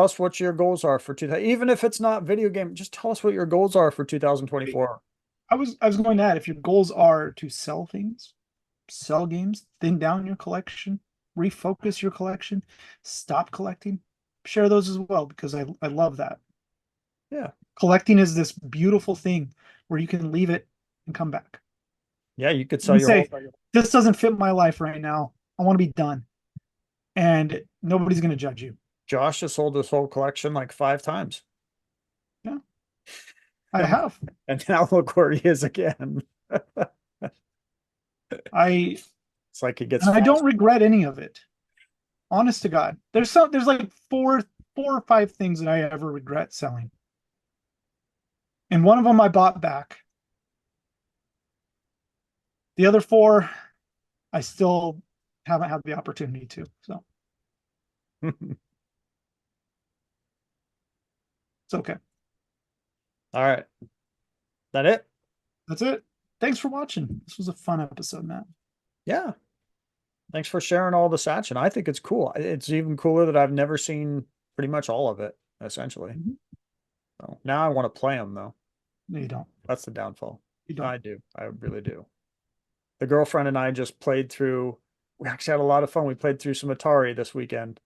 us what your goals are for 2000. Even if it's not video game, just tell us what your goals are for 2024. I was going to add if your goals are to sell things, sell games, thin down your collection, refocus your collection, stop collecting, share those as well because I love that. Yeah. Collecting is this beautiful thing where you can leave it and come back. Yeah, you could You sell can your whole say, thing. this doesn't fit my life right now. I want to be done. And nobody's going to judge you. Josh has sold his whole collection like 5 times. I have. And now look where he is again. I It's like he gets and I don't fast. regret any of it. Honest to God. There's like four or five things that I ever regret selling. And one of them I bought back. The other four I still haven't had the opportunity to. So it's okay. All right. That it? That's it. Thanks for watching. This was a fun episode, Matt. Yeah. Thanks for sharing all the Sachen. I think it's cool. It's even cooler that I've never seen pretty much all of it, essentially. Mhm. So now I want to play them though. No, you don't. That's the downfall. You don't. I do. I really do. The girlfriend and I just played through. We actually had a lot of fun. We played through some Atari this weekend.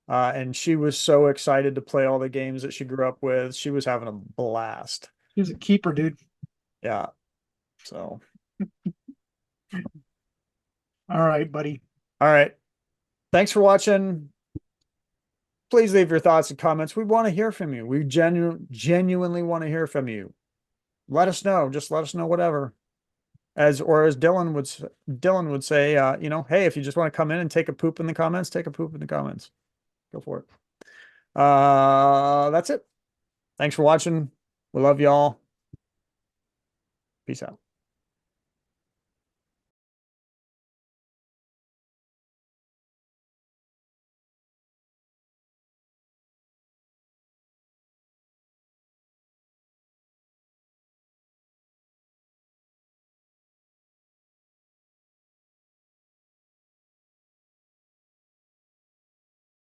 And she was so excited to play all the games that she grew up with. She was having a blast. He's a keeper, dude. Yeah. So, All right, buddy. all right. Thanks for watching. Please leave your thoughts and comments. We want to hear from you. We genuinely want to hear from you. Let us know. Just let us know whatever. As Dylan would say, hey, if you just want to come in and take a poop in the comments, take a poop in the comments. Go for it. That's it. Thanks for watching. We love y'all. Peace out.